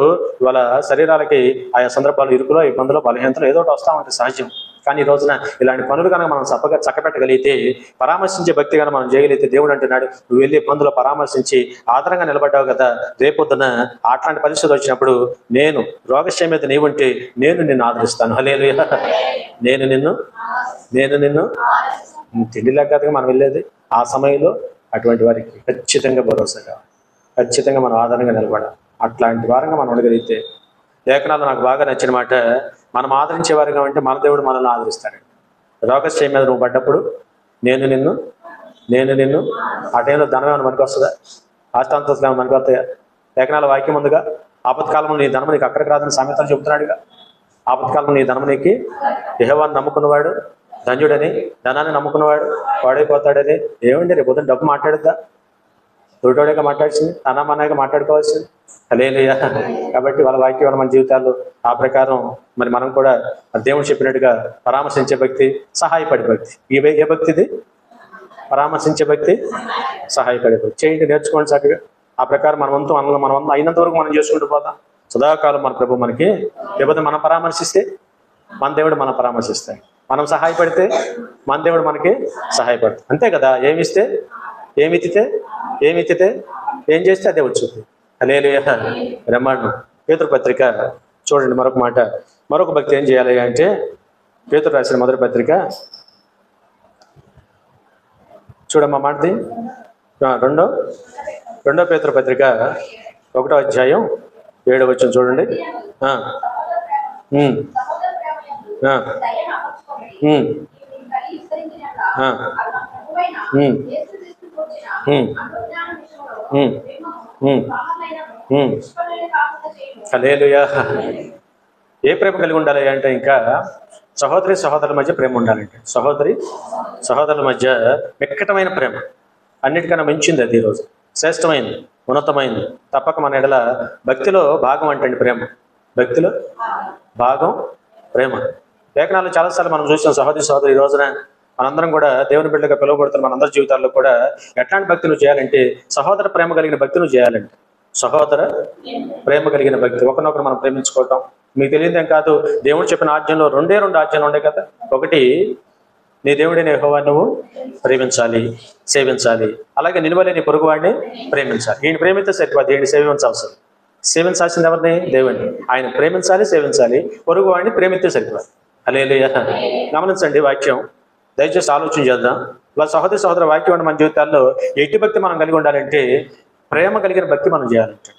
ఇవాళ శరీరాలకి ఆయా సందర్భాలు, ఇరుకులో, ఇబ్బందులు, బలహీనతలు ఏదో ఒకటి వస్తూ ఉంటాయి, సహజం. కానీ ఈ రోజున ఇలాంటి పనులు కనుక మనం చక్కపెట్టగలిగితే, పరామర్శించే భక్తి కనుక మనం చేయగలిగితే, దేవుడు అంటున్నాడు నువ్వు వెళ్ళి ఇబ్బందులు పరామర్శించి ఆదరంగా నిలబడ్డావు కదా, రేపొద్దున అట్లాంటి పరిస్థితి వచ్చినప్పుడు నేను రోగశయం మీద నీవుంటే నేను నిన్ను ఆదరిస్తాను. హల్లెలూయా. నేను నిన్ను తిండి లేకపోతే మనం వెళ్ళేది. ఆ సమయంలో అటువంటి వారికి ఖచ్చితంగా భరోసాగా, ఖచ్చితంగా మనం ఆదరణగా నిలబడాలి. అట్లాంటి వారంగా మనం ఉండగలిగితే, లేఖనాలు నాకు బాగా నచ్చిన మాట, మనం ఆదరించే వారిగా అంటే మన దేవుడు మనల్ని ఆదరిస్తాడు. రోగశయం మీద నువ్వు పడ్డప్పుడు నేను నిన్ను ఆ టైంలో ధనం ఏమైనా మనకు వస్తుందా? ఆస్తాంతస్తులు ఏమైనా మనకు వస్తాయా? లేఖనాల వాక్యం ఉందిగా, ఆపత్కాలంలో నీ ధనం నీకు అక్కడికి రాదని సామెతలు చెబుతున్నాడుగా. ఆపత్కాలంలో నీ ధనం నీకు యెహోవాను నమ్ముకున్నవాడు ధన్యుడని, ధనాన్ని నమ్ముకున్నవాడు వాడైపోతాడని. ఏమండి రేపు పొద్దున్న డబ్బు మాట్లాడుద్దా? తోటోడేగా మాట్లాడాల్సింది, తనమన్నాగా మాట్లాడుకోవాల్సింది. హల్లెలూయా. కాబట్టి వాళ్ళ వాక్యం మన జీవితాల్లో ఆ ప్రకారం మరి మనం కూడా దేవుడు చెప్పినట్టుగా పరామర్శించే భక్తి, సహాయపడే భక్తి. ఏ భక్తి ఇది? పరామర్శించే భక్తి, సహాయపడే భక్తి. చేయండి, నేర్చుకోండి చక్కగా. ఆ ప్రకారం మన వంతు అయినంత వరకు మనం చేసుకుంటూ పోతాం. సదాకాలం మన ప్రభు మనకి లేకపోతే మనం పరామర్శిస్తే మన దేవుడు మనం పరామర్శిస్తాయి. మనం సహాయపడితే మన దేవుడు మనకి సహాయపడతాడు. అంతే కదా. ఏమిస్తే ఏమిత్తితే ఏం చేస్తే అదే వచ్చింది. హల్లెలూయా. బ్రహ్మాండం. పేతురు పత్రిక చూడండి, మరొక మాట. మరొక భక్తి ఏం చేయాలి అంటే, పేతురు రాసిన మొదటి పత్రిక చూడమ్మా మాటది. రెండో పేతురు పత్రిక 1వ అధ్యాయం 7వ వచనం చూడండి. హల్లెలూయా. ఏ ప్రేమ కలిగి ఉండాలి అంటే, ఇంకా సహోదరుల మధ్య ప్రేమ ఉండాలంటే, సహోదరుల మధ్య మిక్కటమైన ప్రేమ. అన్నిటికన్నా మించింది అది. ఈరోజు శ్రేష్టమైంది, ఉన్నతమైంది. తప్పక మన ఎడల భక్తిలో భాగం అంటండి ప్రేమ. భక్తిలో భాగం ప్రేమ. లేఖనాలు చాలాసార్లు మనం చూసాం. సహోదరి ఈ రోజున మనందరం కూడా దేవుని బిడ్డగా పిలువబడుతున్న మనందరి జీవితాల్లో కూడా ఎట్లాంటి భక్తి నువ్వు చేయాలంటే, సహోదర ప్రేమ కలిగిన భక్తి నువ్వు చేయాలంటే. సహోదర ప్రేమ కలిగిన భక్తి, ఒకరినొకరు మనం ప్రేమించుకోవటం. మీకు తెలియదేం కాదు, దేవుడు చెప్పిన ఆజ్ఞలో రెండే ఆజ్ఞలు ఉండే కదా. ఒకటి, నీ దేవుడైన యెహోవా నువ్వు ప్రేమించాలి, సేవించాలి. అలాగే నిలువలే నీ పొరుగువాడిని ప్రేమించాలి. ఈయన ప్రేమిస్తే సరిపోదు, ఈయన సేవించవసరం. సేవించాల్సింది ఎవరిని? దేవుడిని. ఆయన ప్రేమించాలి, సేవించాలి. పొరుగువాడిని ప్రేమిస్తే సరిపోదు. హల్లెలూయా. గమనించండి వాక్యం, దయచేసి ఆలోచన చేద్దాం. వాళ్ళ సహోదర వాక్యం మన జీవితాల్లో ఎట్టి భక్తి మనం కలిగి ఉండాలంటే, ప్రేమ కలిగిన భక్తి మనం చేయాలంటే.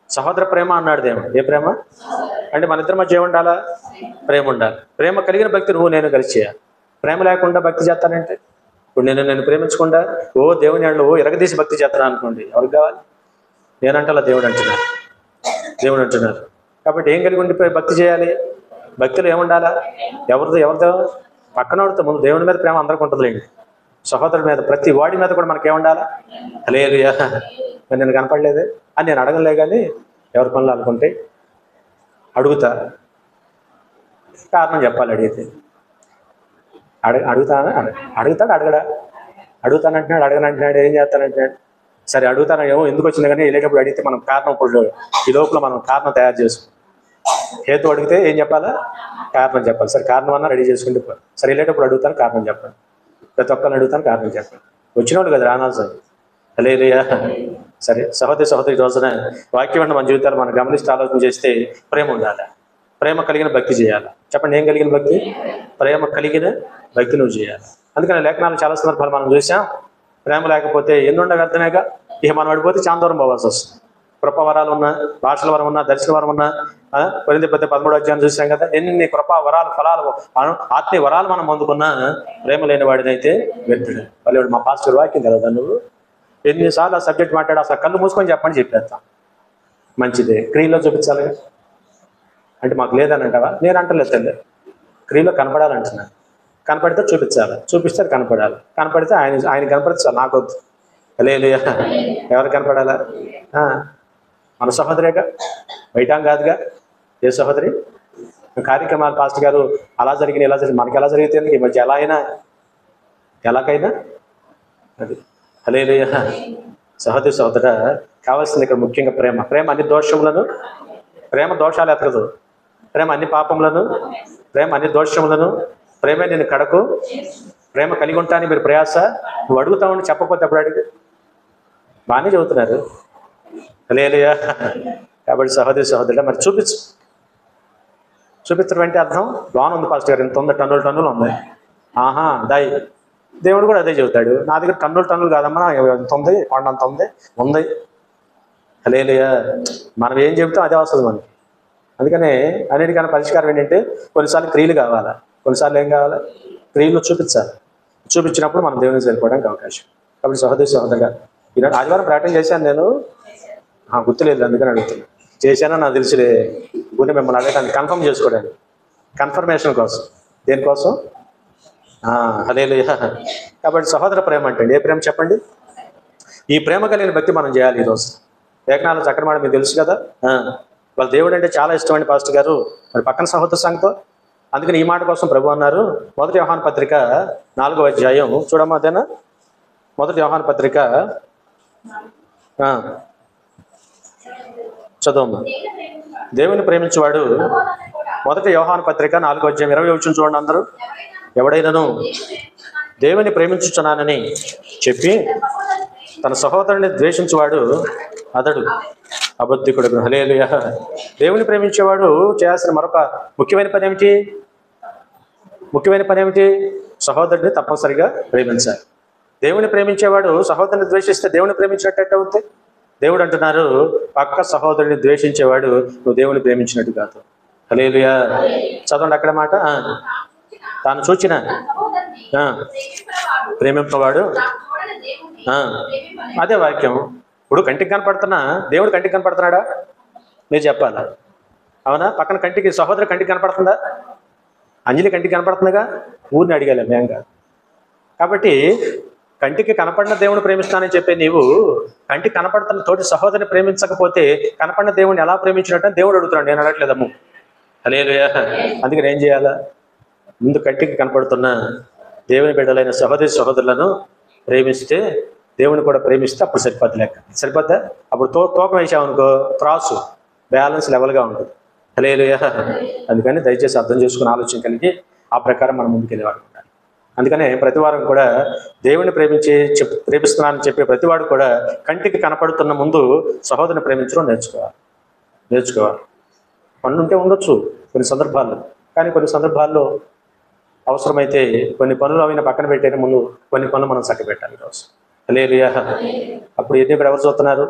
సహోదర ప్రేమ అన్నాడు దేవుడు. ఏ ప్రేమ అంటే? మన ఇద్దరి మధ్య ఏముండాలా? ప్రేమ ఉండాలి. ప్రేమ కలిగిన భక్తి నువ్వు నేను కలిసి చేయాలి. ప్రేమ లేకుండా భక్తి చేస్తానంటే, ఇప్పుడు నేను ప్రేమించకుండా దేవుని వాళ్ళు ఎరగదీసి భక్తి చేస్తాను అనుకోండి, ఎవరికి కావాలి? నేనంటలా దేవుడు అంటున్నారు. కాబట్టి ఏం కలిగి ఉండి భక్తి చేయాలి? భక్తిలో ఏముండాలా? ఎవరిదో పక్కనోడితో ముందు దేవుని మీద ప్రేమ అందరికీ ఉంటుందిలేండి. సహోదరుడి మీద, ప్రతి వాడి మీద కూడా మనకేముండాలా? హల్లెలూయా. నేను కనపడలేదు అని నేను అడగలే, కానీ ఎవరి పనులు అనుకుంటే అడుగుతా. కారణం చెప్పాలి. అడుగుతాడు అడగడా? అడుగుతానంటున్నాడు, అడగనంటున్నాడు, ఏం చేస్తానంటున్నాడు. సరే అడుగుతాను, ఏమో ఎందుకు వచ్చింది, కానీ వెళ్ళేటప్పుడు అడిగితే మనం కారణం, ఇప్పుడు ఈ లోపల మనం కారణం తయారు చేసుకుంటాం. హేతు అడిగితే ఏం చెప్పాలా? కారణం చెప్పాలి. సరే కారణం అన్నా రెడీ చేసుకుంటే పోయి, సరే వెళ్ళేటప్పుడు అడుగుతాను కారణం చెప్పండి, ప్రతి ఒక్కరిని అడుగుతాను కారణం చెప్పండి. వచ్చిన వాళ్ళు కదా రానాల్సింది. హల్లెలూయా. సరే సహోదరి రోజున వాక్యం మన జీవితాలు మనం గమనిస్తూ ఆలోచన చేస్తే, ప్రేమ ఉండాలి. ప్రేమ కలిగిన భక్తి చేయాలి. చెప్పండి, ఏం కలిగిన భక్తి? ప్రేమ కలిగిన భక్తి నువ్వు చేయాలి. అందుకని లేఖనాలు చాలా సందర్భాలు మనం చూసాం. ప్రేమ లేకపోతే ఎన్నుండ వ్యర్థమేగా. ఇక మనం పడిపోతే చాందోరం పోవాల్సి వస్తుంది. కృపా వరాలు ఉన్నా, భాషల వరం ఉన్నా, దర్శన వరం ఉన్నా, కొరింథీ 13వ అధ్యాయం చూసాం కదా. ఎన్ని కృపా వరాలు, ఫలాలు, ఆత్మీయ వరాలు మనం అందుకున్నా ప్రేమ లేని వాడినైతే వ్యర్థుడు. వాళ్ళు మా పాస్టర్ వాక్యం కదా, నువ్వు ఎన్నిసార్లు ఆ సబ్జెక్ట్ మాట్లాడు, అసలు కళ్ళు మూసుకొని చెప్పండి చెప్పేస్తాం. మంచిదే, క్రియలో చూపించాలి అంటే మాకు లేదని అంటావా? నేను అంటలేదు తల్లి, క్రియలో కనపడాలంటున్నాను. కనపడితే చూపించాలి, చూపిస్తే కనపడాలి. కనపడితే ఆయన కనపడితే నాకు వద్దు. హల్లెలూయా. ఎవరు కనపడాలా? మన సహోదరేగా, బయటాం కాదుగా. ఏ సహోదరి? కార్యక్రమాలు పాస్టర్ గారు అలా జరిగింది, ఇలా జరిగింది, మనకి ఎలా జరిగితే ఈ మధ్య ఎలాగైనా అది. హల్లెలూయా. సహోదర కావాల్సింది ఇక్కడ ముఖ్యంగా ప్రేమ. ప్రేమ అన్ని దోషములను, ప్రేమ దోషాలు ఎత్తదు. ప్రేమ అన్ని పాపములను, ప్రేమ అన్ని దోషములను, ప్రేమే నేను కడకు. ప్రేమ కలిగి ఉంటాను మీరు ప్రయాస. నువ్వు అడుగుతామని చెప్పకపోతే అప్పుడు అడిగి బాగానే చెబుతున్నారు. హల్లెలూయా. కాబట్టి సహోదరుడా మరి చూపించడం అంటే అర్థం లోన్ ఉంది పాస్టర్ గారు, ఇంత ఉంది, టన్నులు ఉంది. దాయి దేవుడు కూడా అదే చెబుతాడు. నా దగ్గర టన్నులు కాదమ్మా, ఎంత ఉంది, కొండంత ఉంది. హల్లెలూయా. మనం ఏం చెబుతాం అదే వస్తుంది మనకి. అందుకనే అన్నిటికన్నా పరిష్కారం ఏంటంటే, కొన్నిసార్లు క్రియలు కావాలా, కొన్నిసార్లు ఏం కావాలా? క్రియలు చూపించాలి. చూపించినప్పుడు మనం దేవునికి సరిపోవడానికి అవకాశం. కాబట్టి సహోదరుగా ఈరోజు ఆదివారం ప్రార్థన చేశాను నేను, గుర్తులేదు అందుకని అడుగుతున్నాను. చేశానో నాకు తెలుసులే, ఊరిని మిమ్మల్ని అడగడానికి, కన్ఫర్మ్ చేసుకోవడానికి, కన్ఫర్మేషన్ కోసం. దేనికోసం? హల్లెలూయా. కాబట్టి సహోదర ప్రేమ అంటే ఏ ప్రేమ చెప్పండి? ఈ ప్రేమ కలిగిన భక్తి మనం చేయాలి ఈరోజు. లేఖనాలు చక్రమాడ మీకు తెలుసు కదా. వాళ్ళ దేవుడు అంటే చాలా ఇష్టమండి పాస్టర్ గారు. మరి పక్కన సహోదర సంఘతో. అందుకని ఈ మాట కోసం ప్రభు అన్నారు, 1 యోహాను పత్రిక 4వ అధ్యాయం చూడమ్మా. అదేనా 1 యోహాను పత్రిక చదవమ్మా. దేవుని ప్రేమించేవాడు 1 యోహాను పత్రిక 4వ అధ్యాయం 20 వచ్చిన చూడండి అందరూ. ఎవడైనాను దేవుని ప్రేమించుచున్నానని చెప్పి తన సహోదరుని ద్వేషించేవాడు అతడు అబద్ధికుడు. హల్లెలూయా. దేవుని ప్రేమించేవాడు చేయాల్సిన మరొక ముఖ్యమైన పని ఏమిటి? సహోదరుడిని తప్పనిసరిగా ప్రేమించాలి. దేవుని ప్రేమించేవాడు సహోదరుని ద్వేషిస్తే దేవుని ప్రేమించినట్టు అవుతుంది. దేవుడు అంటున్నారు, పక్క సహోదరుని ద్వేషించేవాడు నువ్వు దేవుని ప్రేమించినట్టు కాదు. హల్లెలూయా. చదవండి అక్కడ మాట. తాను చూచిన ప్రేమింపవాడు, అదే వాక్యం. ఇప్పుడు కంటికి కనపడుతున్నా దేవుడు కంటికి కనపడుతున్నాడా? మీరు చెప్పాలా? అవునా? పక్కన కంటికి సహోదరు కంటికి కనపడుతుందా? అంజలి కంటికి కనపడుతుందిగా. ఊరిని అడిగాలి మేము కాదు. కాబట్టి కంటికి కనపడిన దేవుని ప్రేమిస్తానని చెప్పే నీవు కంటికి కనపడుతున్న తోటి సహోదరిని ప్రేమించకపోతే కనపడిన దేవుని ఎలా ప్రేమించినట్టు దేవుడు అడుగుతున్నాడు, నేను అడగట్లేదమ్ము. హల్లెలూయా. అందుకని ఏం చేయాలా? ముందు కంటికి కనపడుతున్న దేవుని బిడ్డలైన సహోదరులను ప్రేమిస్తే, దేవుని కూడా ప్రేమిస్తే అప్పుడు సరిపోద్ది. లెక్క సరిపోద్దా? అప్పుడు తూకం వేసామనుకో, త్రాసు బ్యాలెన్స్ లెవెల్గా ఉంటుంది. హల్లెలూయా. అందుకని దయచేసి అర్థం చేసుకుని ఆలోచన కలిగి ఆ ప్రకారం మనం ముందుకెళ్ళేవాడు ఉండాలి. అందుకనే ప్రతి వారం కూడా దేవుని ప్రేమిస్తున్నానని చెప్పే ప్రతివాడు కూడా కంటికి కనపడుతున్న ముందు సహోదరుని ప్రేమించడం నేర్చుకోవాలి. పనులు ఉంటే ఉండొచ్చు కొన్ని సందర్భాల్లో, కానీ కొన్ని సందర్భాల్లో అవసరమైతే కొన్ని పనులు అవి పక్కన పెట్టే ముందు కొన్ని పనులు మనం చక్కబెట్టాలి ఈరోజు. హల్లెలూయా. అప్పుడు ఇక్కడ ఎవరు చూస్తున్నారు?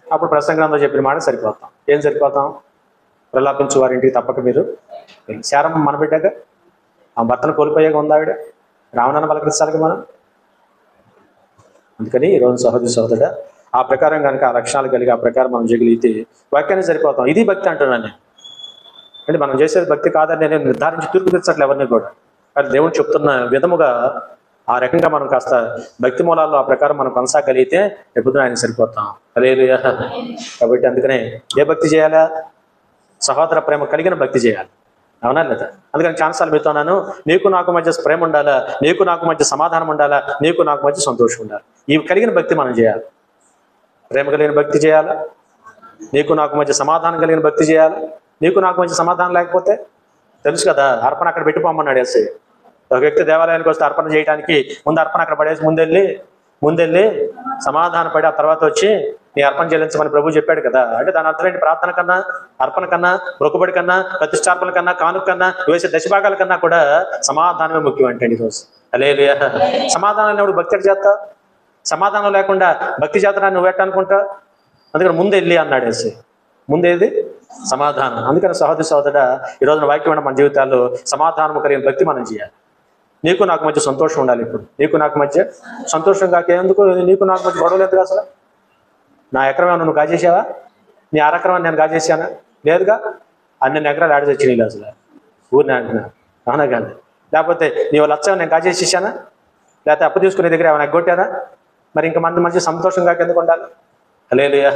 అప్పుడు ప్రసంగంలో చెప్పిన మాట సరిపోతాం. ఏం సరిపోతాం? ప్రలాపించు వారింటికి తప్పక మీరు. శారమ్మ మన బిడ్డగా ఆ భర్తను కోల్పోయాక ఉందా ఆవిడ? రావణాన్ని పలకరించాలి మనం. అందుకని ఈరోజు సహోదరుడా ఆ ప్రకారం కనుక ఆ లక్షణాలు కలిగి ఆ ప్రకారం మనం చేయగలిగితే వాక్యాన్ని సరిపోతాం. ఇది భక్తి అంటున్నాను నేను. అంటే మనం చేసేది భక్తి కాదని నేను నిర్ధారించి తీర్పు తెచ్చట్లే ఎవరిని కూడా. కానీ దేవుడు చెప్తున్న విధముగా ఆ రకంగా మనం కాస్త భక్తి మూలాల్లో ఆ ప్రకారం మనం కొనసాగలిగితే ఎప్పుడు ఆయన సరిపోతాం. హల్లెలూయా. కాబట్టి అందుకనే ఏ భక్తి చేయాలా? సహోదర ప్రేమ కలిగిన భక్తి చేయాలి. అవునా లేదా? అందుకని ఛాన్సాలు పెడుతున్నాను, నీకు నాకు మధ్య ప్రేమ ఉండాలా, నీకు నాకు మధ్య సమాధానం ఉండాలా, నీకు నాకు మధ్య సంతోషం ఉండాలి. ఇవి కలిగిన భక్తి మనం చేయాలి. ప్రేమ కలిగిన భక్తి చేయాలి, నీకు నాకు మధ్య సమాధానం కలిగిన భక్తి చేయాలి. నీకు నాకు మధ్య సమాధానం లేకపోతే తెలుసు కదా, అర్పణ అక్కడ పెట్టిపోమన్నాడు యేసయ్య. ఒక వ్యక్తి దేవాలయానికి వస్తే అర్పణ చేయడానికి ముందు అర్పణ అక్కడ పడేసి ముందెళ్ళి సమాధాన పడి ఆ తర్వాత వచ్చి నీ అర్పణ చెల్లించమని ప్రభు చెప్పాడు కదా. అంటే దాని అర్థం ఏంటి? ప్రార్థన కన్నా, అర్పణ కన్నా, మొక్కుబడి కన్నా, ప్రతిష్టార్పణ కన్నా, కానుక కన్నా, వేసే దశభాగాల కన్నా కూడా సమాధానమే ముఖ్యం అంటే ఈరోజు. హల్లెలూయా. సమాధానం ఎవడు భక్తి చేస్తా? సమాధానం లేకుండా భక్తి చేతనాన్ని నువ్వు పెట్టనుకుంటా? అందుకని ముందెళ్ళి అన్నాడు యేసయ్య. ముందేది? సమాధానం. అందుకని సహోదరుడా ఈరోజున వాక్యం మన జీవితాల్లో సమాధానం కలిగిన భక్తి మనం చేయాలి. నీకు నాకు మధ్య సంతోషం ఉండాలి. ఇప్పుడు నీకు నాకు మధ్య సంతోషం కాకేందుకు? నీకు నాకు మధ్య గొడవ లేదు అసలు. నా ఎకరం ఏమన్నా నువ్వు కాజేసావా? నీ అరెకరం నేను కాజేసానా? లేదుగా. అన్ని ఎకరాలు ఆడ తెచ్చి నీళ్ళు అసలు ఊరిని అంటున్నా. అవునా కానీ? లేకపోతే నీవు లచ్చ నేను కాజేసేసానా? లేకపోతే అప్పు తీసుకునే దగ్గర ఏమైనా ఎగ్గొట్టానా? మరి ఇంకా మంచి సంతోషం కాకెందుకు ఉండాలి? హల్లెలూయా.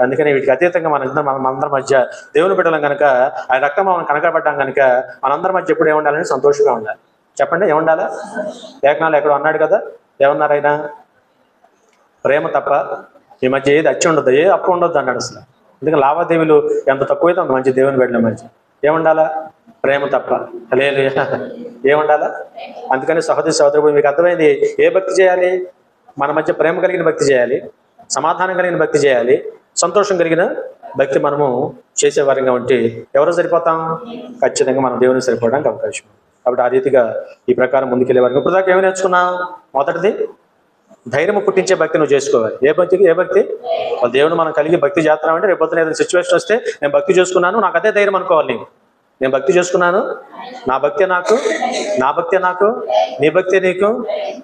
అందుకని వీటికి అతీతంగా మనందరి మధ్య దేవుని బిడ్డలం కనుక ఆ రక్తం మనం కనకబడ్డాం కనుక మనందరి మధ్య ఎప్పుడు ఏముండాలని సంతోషంగా ఉండాలి. చెప్పండి, ఏముండాలా? లేఖనాలు ఎక్కడో అన్నాడు కదా, ఏమన్నారు ఆయన? ప్రేమ తప్ప ఈ మధ్య ఏది అచ్చి ఉండదు, ఏ అప్పు ఉండొద్దు అన్నాడు అసలు. ఎందుకంటే లావాదేవీలు ఎంత తక్కువైతే అంత మంచి దేవుని బిడ్డల మధ్య ఏముండాలా? ప్రేమ తప్ప. హల్లెలూయా. ఏముండాలా? అందుకని సహోదరు మీకు అర్థమైంది. ఏ భక్తి చేయాలి? మన మధ్య ప్రేమ కలిగిన భక్తి చేయాలి, సమాధానం కలిగిన భక్తి చేయాలి, సంతోషం కలిగిన భక్తి మనము చేసేవారంగా ఉంటే ఎవరు సరిపోతాం? ఖచ్చితంగా మనం దేవుని సరిపోవడానికి అవకాశం. కాబట్టి ఆ రీతిగా ఈ ప్రకారం ముందుకెళ్ళేవారు. ఇప్పుడు దాకా ఏమి నేర్చుకున్నాం? మొదటిది ధైర్యం పుట్టించే భక్తి నువ్వు చేసుకోవాలి. ఏ భక్తి? దేవుని మనం కలిగి భక్తి చేస్తున్నామంటే రేపు పొద్దున ఏదైనా సిచ్యువేషన్ వస్తే నేను భక్తి చేసుకున్నాను, నాకు అదే ధైర్యం అనుకోవాలి. నేను భక్తి చేసుకున్నాను, నా భక్తి నాకు, నీ భక్తి నీకు.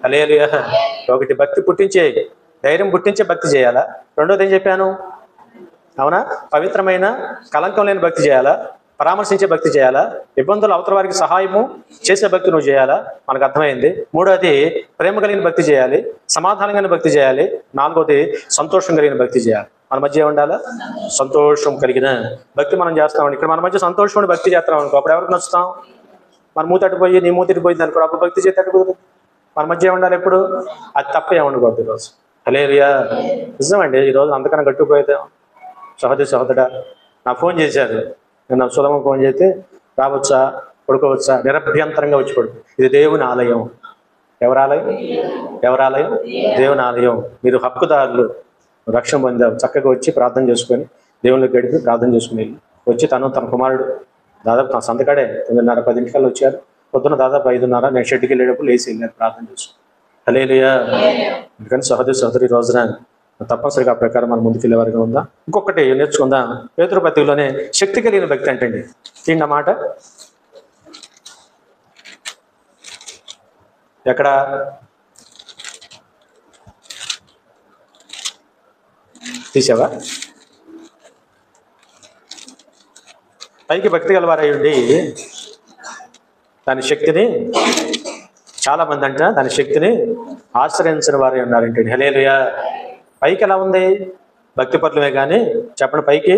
హల్లెలూయా. ఒకటి భక్తి పుట్టించే, ధైర్యం పుట్టించే భక్తి చేయాలా. రెండోది ఏం చెప్పాను? అవునా? పవిత్రమైన కలంకం లేని భక్తి చేయాలా. పరామర్శించే భక్తి చేయాలా, ఇబ్బందులు అవతల వారికి సహాయము చేసే భక్తి నువ్వు చేయాలా, మనకు అర్థమైంది. మూడోది ప్రేమ కలిగిన భక్తి చేయాలి, సమాధానం కలిగిన భక్తి చేయాలి. నాలుగోది సంతోషం కలిగిన భక్తి చేయాలి. మన మధ్య ఉండాలా సంతోషం కలిగిన భక్తి మనం చేస్తామని. ఇక్కడ మన మధ్య సంతోషం భక్తి చేస్తాం అనుకో, అప్పుడు ఎవరికి నచ్చుతాం? మన మూతటిపోయి నీ మూతిటిపోయింది అనుకో, అప్పుడు భక్తి చేస్తే కుదరదు. మన మధ్య ఉండాలి ఎప్పుడు, అది తప్ప ఏమనుకోవద్దు ఈరోజు. హల్లెలూయా. నిజమండి, ఈరోజు అంతకన్నా గట్టుకుపోయేదే. సహోదరుడా నాకు ఫోన్ చేశారు, నేను సులభం ఫోన్ చేస్తే రావచ్చా, పడుకోవచ్చా, నిరభ్యంతరంగా వచ్చి పడుకో. ఇది దేవుని ఆలయం. ఎవరాలయం? ఎవరాలయం? దేవుని ఆలయం. మీరు హక్కుదారులు, రక్షణ పొందారు. చక్కగా వచ్చి ప్రార్థన చేసుకొని దేవుళ్ళకి గడిపి ప్రార్థన చేసుకుని వచ్చి తన కుమారుడు దాదాపు నా సంతకాడే 9:30 10 వచ్చారు. పొద్దున దాదాపు 5:30 నేను షెడ్కి వెళ్ళేటప్పుడు లేచి వెళ్ళాను ప్రార్థన చేసుకుని. హల్లెలూయా. ఎందుకంటే సహోదరి రోజున తప్పనిసరిగా ఆ ప్రకారం మనం ముందుకు వెళ్ళేవారుగా ఉందా. ఇంకొకటి నేర్చుకుందాం. పేతురు పత్రికలోనే శక్తి కలిగిన భక్తి అంటండి. ఏంటి మాట? ఎక్కడ? తీసావా? పైకి భక్తి గలవారై ఉండి దాని శక్తిని, చాలా మంది అంట దాని శక్తిని ఆశ్రయించిన వారే ఉన్నారంటే. హల్లెలూయా. పైకి ఎలా ఉంది? భక్తి పట్లమే కానీ చెప్పండి. పైకి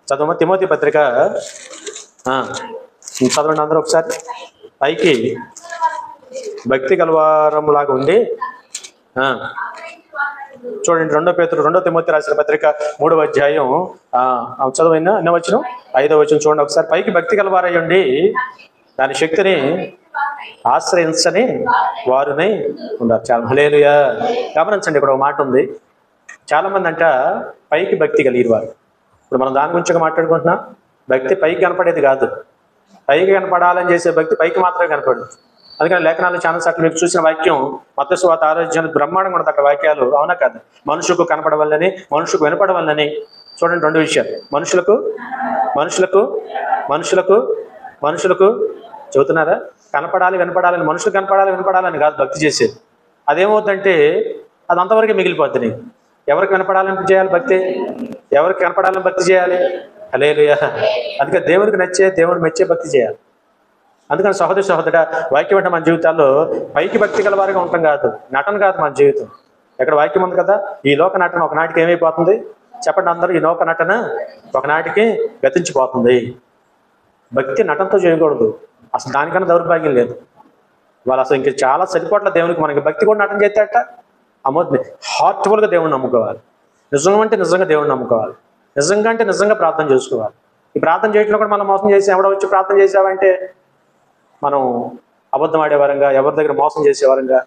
చదవ తిమోతి పత్రిక చదవండి అందరూ ఒకసారి. పైకి భక్తి గలవారంలాగా ఉండి చూడండి. 2 తిమోతి రాసిన పత్రిక 3వ అధ్యాయం చదవైనా ఎన్నో వచనం? 5వ వచనం చూడండి ఒకసారి. పైకి భక్తి గలవారై ఉండి దాని శక్తిని ఆశ్రయించని వారునై ఉన్నారు. చాలా హల్లెలూయా. గమనించండి, ఇక్కడ ఒక మాట ఉంది. చాలా మంది అంట పైకి భక్తి కలిగిన వారు. ఇప్పుడు మనం దాని గురించి మాట్లాడుకుంటున్నాం. భక్తి పైకి కనపడేది కాదు. పైకి కనపడాలని చేసే భక్తి పైకి మాత్రమే కనపడదు. అందుకని లేఖనాలు చాలా సార్లు మీకు చూసిన వాక్యం మత్తయి సువార్త 6వ అధ్యాయం బ్రహ్మాండంగా ఉంటుంది అక్కడ వాక్యాలు. అవునా కాదు? మనుషులకు కనపడవల్లని, మనుషులకు వినపడవల్లని. చూడండి 2 విషయాలు. మనుషులకు చెబుతున్నారా? కనపడాలి వినపడాలని. మనుషులు కనపడాలి వినపడాలని కాదు భక్తి చేసేది. అదేమవుతుందంటే అది అంతవరకే మిగిలిపోద్ది. నీకు ఎవరికి వినపడాలని చేయాలి భక్తి? ఎవరికి కనపడాలని భక్తి చేయాలి? హల్లెలూయా. అందుకే దేవుడికి నచ్చే, దేవుడు మెచ్చే భక్తి చేయాలి. అందుకని సహోదరుడా, వాక్యం అంటే మన జీవితాల్లో పైకి భక్తి గలవారిగా ఉంటాం కాదు, నటన కాదు మన జీవితం. ఎక్కడ వాక్యం ఉంది కదా, ఈ లోక నటన ఒకనాటికి ఏమైపోతుంది చెప్పండి అందరూ? ఈ లోక నటన ఒకనాటికి గతించిపోతుంది. భక్తి నటనతో చేయకూడదు. అసలు దానికన్నా దౌర్భాగ్యం లేదు. వాళ్ళు అసలు ఇంక చాలా సరిపోట్ల దేవునికి. మనకి భక్తి కూడా నటన చేస్తాట. అమ్మోద్ది. హార్ట్ఫుల్గా దేవుడిని నమ్ముకోవాలి. నిజంగా అంటే నిజంగా దేవుడిని నమ్ముకోవాలి. నిజంగా అంటే నిజంగా ప్రార్థన చేసుకోవాలి. ఈ ప్రార్థన చేయడంలో కూడా మనం మోసం చేసి ఎవడో వచ్చి ప్రార్థన చేసావంటే మనం అబద్ధం ఆడేవారంగా, ఎవరి దగ్గర మోసం చేసేవారంగా.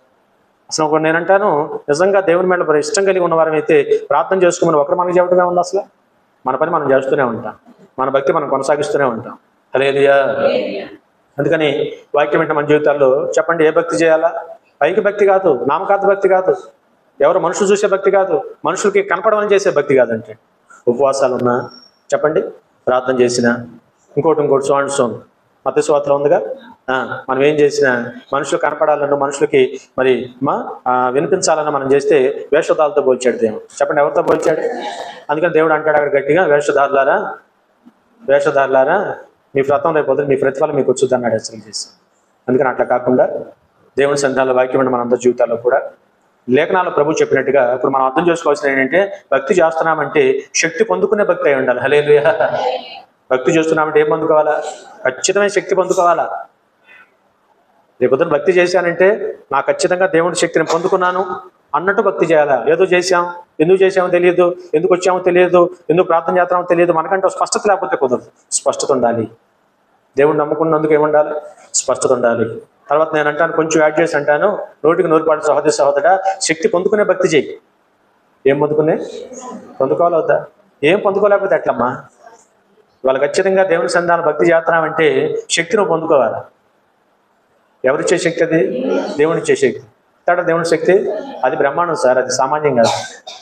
అసలు నేనంటాను, నిజంగా దేవుని మీద ఇష్టం కలిగి ఉన్నవారం అయితే ప్రార్థన చేసుకోమని ఒకరు మనకు చెప్పడమే ఉంది. అసలు మన పని మనం చేస్తూనే ఉంటాం, మన భక్తి మనం కొనసాగిస్తూనే ఉంటాం. హల్లెలూయా. అందుకని వాక్యం అంటే మన జీవితాల్లో చెప్పండి, ఏ భక్తి చేయాలా? పైకి భక్తి కాదు, నామకార్థ భక్తి కాదు, ఎవరు మనుషులు చూసే భక్తి కాదు, మనుషులకి కనపడమని చేసే భక్తి కాదంటే. ఉపవాసాలు ఉన్నా చెప్పండి, ప్రార్థన చేసినా, ఇంకోటి సోన్ మత్తయి సువార్తలో ఉందిగా. మనం ఏం చేసినా మనుషులు కనపడాలన్నా, మనుషులకి మరి వినిపించాలన్నా మనం చేస్తే వేషధారులతో పోల్చాడు దేవుడు. చెప్పండి, ఎవరితో పోల్చాడు? అందుకని దేవుడు అంటాడు అక్కడ గట్టిగా, వేషధారులారా మీ వ్రతం రేపు మీ ప్రతిఫలం మీకు వచ్చుద్ది అన్నాడు హెచ్చరిక చేసి. అందుకని అట్లా కాకుండా దేవుని సంతానాల వాక్యం అంటే మనందరి జీవితాల్లో కూడా లేఖనాల్లో ప్రభు చెప్పినట్టుగా ఇప్పుడు మనం అర్థం చేసుకోవాల్సిన ఏంటంటే, భక్తి చేస్తున్నామంటే శక్తి పొందుకునే భక్తి అయి ఉండాలి. హల్లెలూయా. భక్తి చేస్తున్నామంటే ఏం పొందుకోవాలా? ఖచ్చితమైన శక్తి పొందుకోవాలా. రేపొద్దున భక్తి చేశానంటే నా ఖచ్చితంగా దేవుడి శక్తిని పొందుకున్నాను అన్నట్టు భక్తి చేయాలా. ఏదో చేశాం, ఎందుకు చేసామో తెలియదు, ఎందుకు వచ్చామో తెలియదు, ఎందుకు ప్రార్థన చేస్తామో తెలియదు, మనకంటే స్పష్టత లేకపోతే కుదరదు. స్పష్టత ఉండాలి. దేవుడిని నమ్ముకున్నందుకు ఏముండాలి? స్పష్టత ఉండాలి. తర్వాత నేను అంటాను, కొంచెం యాడ్ చేసి అంటాను, 100కి 100 సహోదరుడా, శక్తి పొందుకునే భక్తి చేయి. ఏం పొందుకోవాలి వద్దా? ఏం పొందుకోలేకపోతే ఎట్లమ్మా? వాళ్ళు ఖచ్చితంగా దేవుని సంధానం భక్తి చేస్తున్నామంటే శక్తి నువ్వు పొందుకోవాలి. ఎవరిచ్చే శక్తి? అది దేవునిచ్చే శక్తి. దేవుని శక్తి అది బ్రహ్మాండం సార్, అది సామాన్యం కాదు.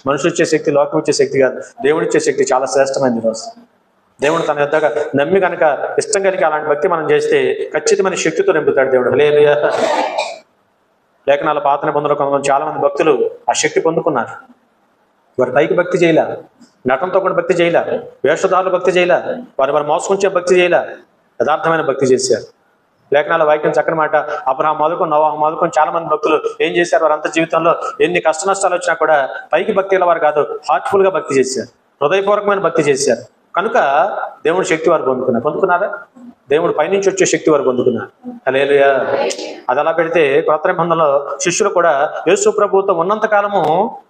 మనుషులు ఇచ్చే శక్తి, లోకం ఇచ్చే శక్తి కాదు. దేవుడిచ్చే శక్తి చాలా శ్రేష్టమైనది. రోజు దేవుడు తన యొద్దగా నమ్మి కనుక ఇష్టం కలిగి అలాంటి భక్తి మనం చేస్తే ఖచ్చితమైన శక్తితో నింపుతాడు దేవుడు. హల్లెలూయా. లేఖనాల పాత నిబంధనలో కొంతమంది చాలా మంది భక్తులు ఆ శక్తి పొందుకున్నారు. వారి పైకి భక్తి చేయలే, నటనతో కూడా భక్తి చేయలే, వేషధారులు భక్తి చేయలే, వారు మోసకుంచే భక్తి చేయలే, యథార్థమైన భక్తి చేశారు. లేఖనాల వాక్యం చక్కని మాట. అబ్రహాం మొదలుకొని నోవాహు మొదలుకొని చాలా మంది భక్తులు ఏం చేశారు? వారంతా జీవితంలో ఎన్ని కష్ట నష్టాలు వచ్చినా కూడా పైకి భక్తి గల వారు కాదు, హార్ట్ఫుల్ గా భక్తి చేశారు, హృదయపూర్వకమైన భక్తి చేశారు. కనుక దేవుని శక్తి వారు పొందుకున్నారా? దేవుడు పైనుంచి వచ్చే శక్తి వారు పొందుకున్నారు. హల్లెలూయా. అది అలా పెడితే కొత్త నిబంధనలో శిష్యులు కూడా యేసు ప్రభువుతో ఉన్నంత కాలము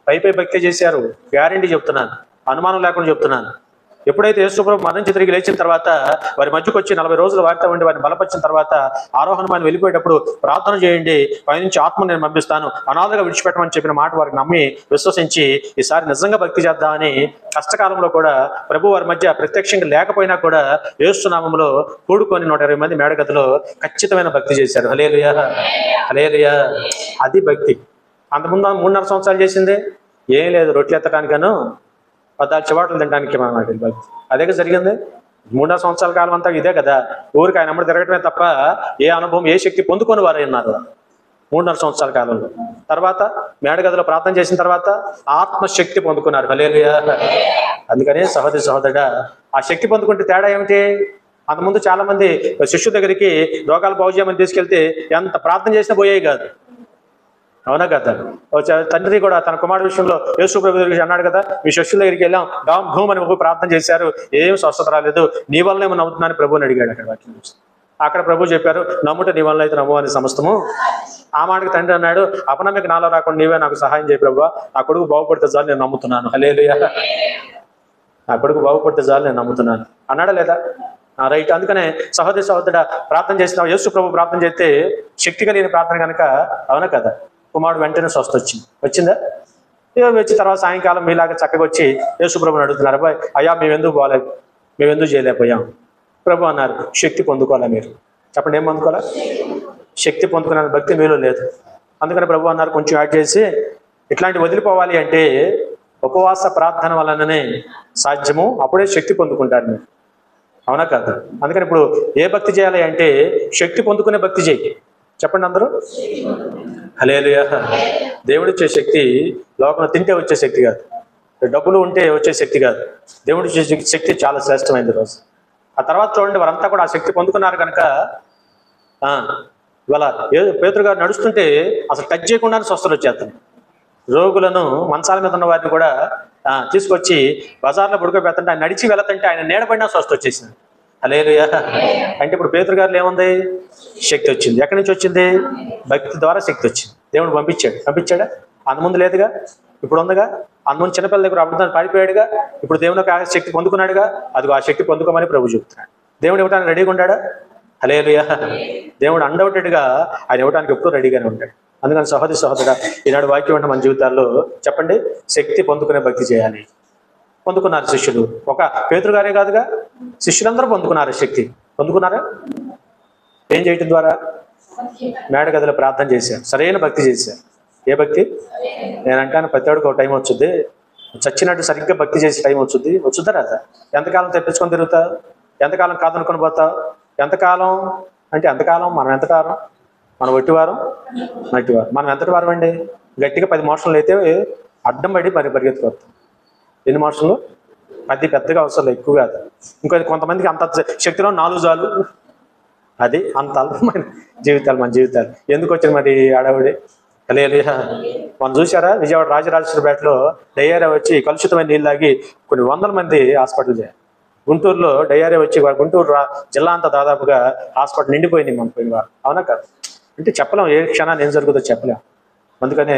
పై భక్తి చేశారు. గ్యారెంటీ చెప్తున్నాను, అనుమానం లేకుండా చెప్తున్నాను. ఎప్పుడైతే యేసు ప్రభు మరణించి తిరిగి లేచిన తర్వాత వారి మధ్యకు వచ్చి 40 రోజులు వారితో ఉండి వారిని బలపరిచిన తర్వాత ఆరోహణమని వెళ్ళిపోయేటప్పుడు ప్రార్థన చేయండి, పైనుంచి ఆత్మ నేను పంపిస్తాను, అనాథగా విడిచిపెట్టమని చెప్పిన మాట వారికి నమ్మి విశ్వసించి ఈసారి నిజంగా భక్తి చేద్దామని కష్టకాలంలో కూడా ప్రభు వారి మధ్య ప్రత్యక్షంగా లేకపోయినా కూడా యేసు నామములో కూడుకొని 120 మంది మేడగదిలో ఖచ్చితమైన భక్తి చేశారు. హల్లెలూయా, హల్లెలూయా. అది భక్తి. అంతకుముందు 3.5 సంవత్సరాలు చేసింది ఏం లేదు, రొట్టెలు ఎత్తడానికను 14 చివాట్లు తినడానికి భక్తి. అదేగా జరిగింది. 3.5 సంవత్సరాల కాలం అంతా ఇదే కదా, ఊరికి ఆయన అమ్మడి తిరగటమే తప్ప ఏ అనుభవం ఏ శక్తి పొందుకొని వారు ఉన్నారు 3.5 సంవత్సరాల కాలంలో. తర్వాత మేడగదిలో ప్రార్థన చేసిన తర్వాత ఆత్మశక్తి పొందుకున్నారు. హల్లెలూయా. అందుకని సహోదరి సహోదరుడా, ఆ శక్తి పొందుకుంటే తేడా ఏమిటి? అంతకుముందు చాలా మంది శిష్యు దగ్గరికి రోగాలు బాగు చేయమని తీసుకెళ్తే ఎంత ప్రార్థన చేసినా పోయేవి కాదు. అవునా కదా? తండ్రి కూడా తన కుమారుడు విషయంలో యేసు ప్రభు దగ్గరికి అన్నాడు కదా, మీ శిష్యుల దగ్గరికి వెళ్ళాం, డామ్ ధూమ్ అని ప్రార్థన చేశారు, ఏం స్వస్థత రాలేదు, నీ వల్లనే ఏమో నమ్ముతున్నాను ప్రభుని అడిగాడు. అక్కడ వాక్యం అక్కడ ప్రభు చెప్పారు, నమ్ముట నీ వల్ల అయితే నమ్ము అని సమస్తము. ఆ మాటకి తండ్రి అన్నాడు, అపనమ్మకి నాలో రాకుండా నీవే నాకు సహాయం చేయి ప్రభు, నా కొడుకు బాగుపడితే చాలు నేను నమ్ముతున్నాను. హల్లెలూయా. నా కొడుకు బాగుపడితే చాలు నేను నమ్ముతున్నాను అన్నాడా లేదా? రైట్. అందుకనే సహోదరి సహోదరుడా, ప్రార్థన చేసిన యేసు ప్రభు ప్రార్థన చేస్తే శక్తి కలిగిన ప్రార్థన కనుక, అవునా కదా, కుమారుడు వెంటనే స్వస్థ వచ్చిందా? వచ్చి తర్వాత సాయంకాలం మీలాగా చక్కగా వచ్చి యేసు ప్రభుని అడుగుతున్నారు, అబ్బాయి అయ్యా మేమెందుకు పోలేదు, మేమెందుకు చేయలేకపోయాం? ప్రభు అన్నారు, శక్తి పొందుకోవాలా మీరు. చెప్పండి, ఏం పొందుకోవాలా? శక్తి పొందుకునే భక్తి మీలో లేదు. అందుకని ప్రభు అన్నారు, కొంచెం యాడ్ చేసి ఇట్లాంటి వదిలిపోవాలి అంటే ఉపవాస ప్రార్థన వలననే సాధ్యము, అప్పుడే శక్తి పొందుకుంటారు మీరు. అవునా కాదు? అందుకని ఇప్పుడు ఏ భక్తి చేయాలి అంటే శక్తి పొందుకునే భక్తి చేయి. చెప్పండి అందరూ. హల్లెలూయా. దేవుడిచ్చే శక్తి లోపల తింటే వచ్చే శక్తి కాదు, డబ్బులు ఉంటే వచ్చే శక్తి కాదు. దేవుడిచ్చే శక్తి చాలా శ్రేష్టమైనది రోజు. ఆ తర్వాత చూడండి, వారంతా కూడా ఆ శక్తి పొందుకున్నారు కనుక ఇవాళ పేతురు గారు నడుస్తుంటే అసలు టచ్ చేయకుండానే స్వస్థలు వచ్చేస్తాయి. రోగులను మంచాల మీద ఉన్న వారిని కూడా తీసుకొచ్చి బజార్లో పడుకోబెడుతుంటే ఆయన నడిచి వెళుతుంటే ఆయన నీడబడినా స్వస్థ వచ్చేసింది. హల్లెలూయా. అంటే ఇప్పుడు పేతురు గారిలో ఏముంది? శక్తి వచ్చింది. ఎక్కడి నుంచి వచ్చింది? భక్తి ద్వారా శక్తి వచ్చింది. దేవుడు పంపించాడా? అంతకుముందు లేదుగా, ఇప్పుడు ఉందిగా. అంతకుముందు చిన్నపిల్లల దగ్గర అబద్ధాన్ని పారిపోయాడుగా, ఇప్పుడు దేవుని యొక్క శక్తి పొందుకున్నాడుగా. అది ఆ శక్తి పొందుకోమని ప్రభు చెప్తున్నాడు. దేవుడు ఇవ్వడానికి రెడీగా ఉన్నాడా? హల్లెలూయా. దేవుడు అన్డౌటెడ్గా ఆయన ఇవ్వడానికి ఎప్పుడూ రెడీగానే ఉంటాడు. అందుకని సహోదరి సహోదరుడా, ఈనాడు వాక్యం అంటే మన జీవితాల్లో చెప్పండి, శక్తి పొందుకునే భక్తి చేయాలి. పొందుకున్నారు శిష్యులు, ఒక పేతురు గారే కాదుగా, శిష్యులందరూ పొందుకున్నారు. శక్తి పొందుకున్నారా? ఏం చేయటం ద్వారా? మేడగదిలో ప్రార్థన చేశారు, సరైన భక్తి చేశారు. ఏ భక్తి? నేను అంటాను ప్రతివాడికి ఒక టైం వచ్చుద్ది, చచ్చినట్టు సరిగ్గా భక్తి చేసే టైం వచ్చుద్దా రాదా? ఎంతకాలం తెప్పించుకొని తిరుగుతావు? ఎంతకాలం కాదనుకొని పోతావు? ఎంతకాలం అంటే ఎంతకాలం? మనం ఎంతకాలం? మనం ఒట్టివారం మట్టివారం. మనం ఎంతటి వారం అండి? గట్టిగా 10 మోషన్లు అయితే అడ్డం పడి పరిగెత్తుకొస్తాం. ఎన్ని మోషన్లు? 10 పెద్దగా అవసరం లేదు, ఎక్కువ కాదు. కొంతమందికి అంత శక్తిలో 4 చాలు. అది అంత అల్పమైన జీవితాలు మన జీవితాలు. ఎందుకు వచ్చింది మరి ఆడవిడి? హల్లెలూయా. మనం చూసారా, విజయవాడ రాజరాజేశ్వరపేటలో డయేరియా వచ్చి కలుషితమైన నీళ్ళు తాగి కొన్ని 100 మంది హాస్పిటల్ చేయాలి. గుంటూరులో డయేరియా వచ్చి గుంటూరు జిల్లా అంతా దాదాపుగా హాస్పిటల్ నిండిపోయింది మనం పోయిన వారు. అవునా కాదు? అంటే చెప్పలేం, ఏ క్షణాన్ని ఏం జరుగుతుందో చెప్పలేం. అందుకనే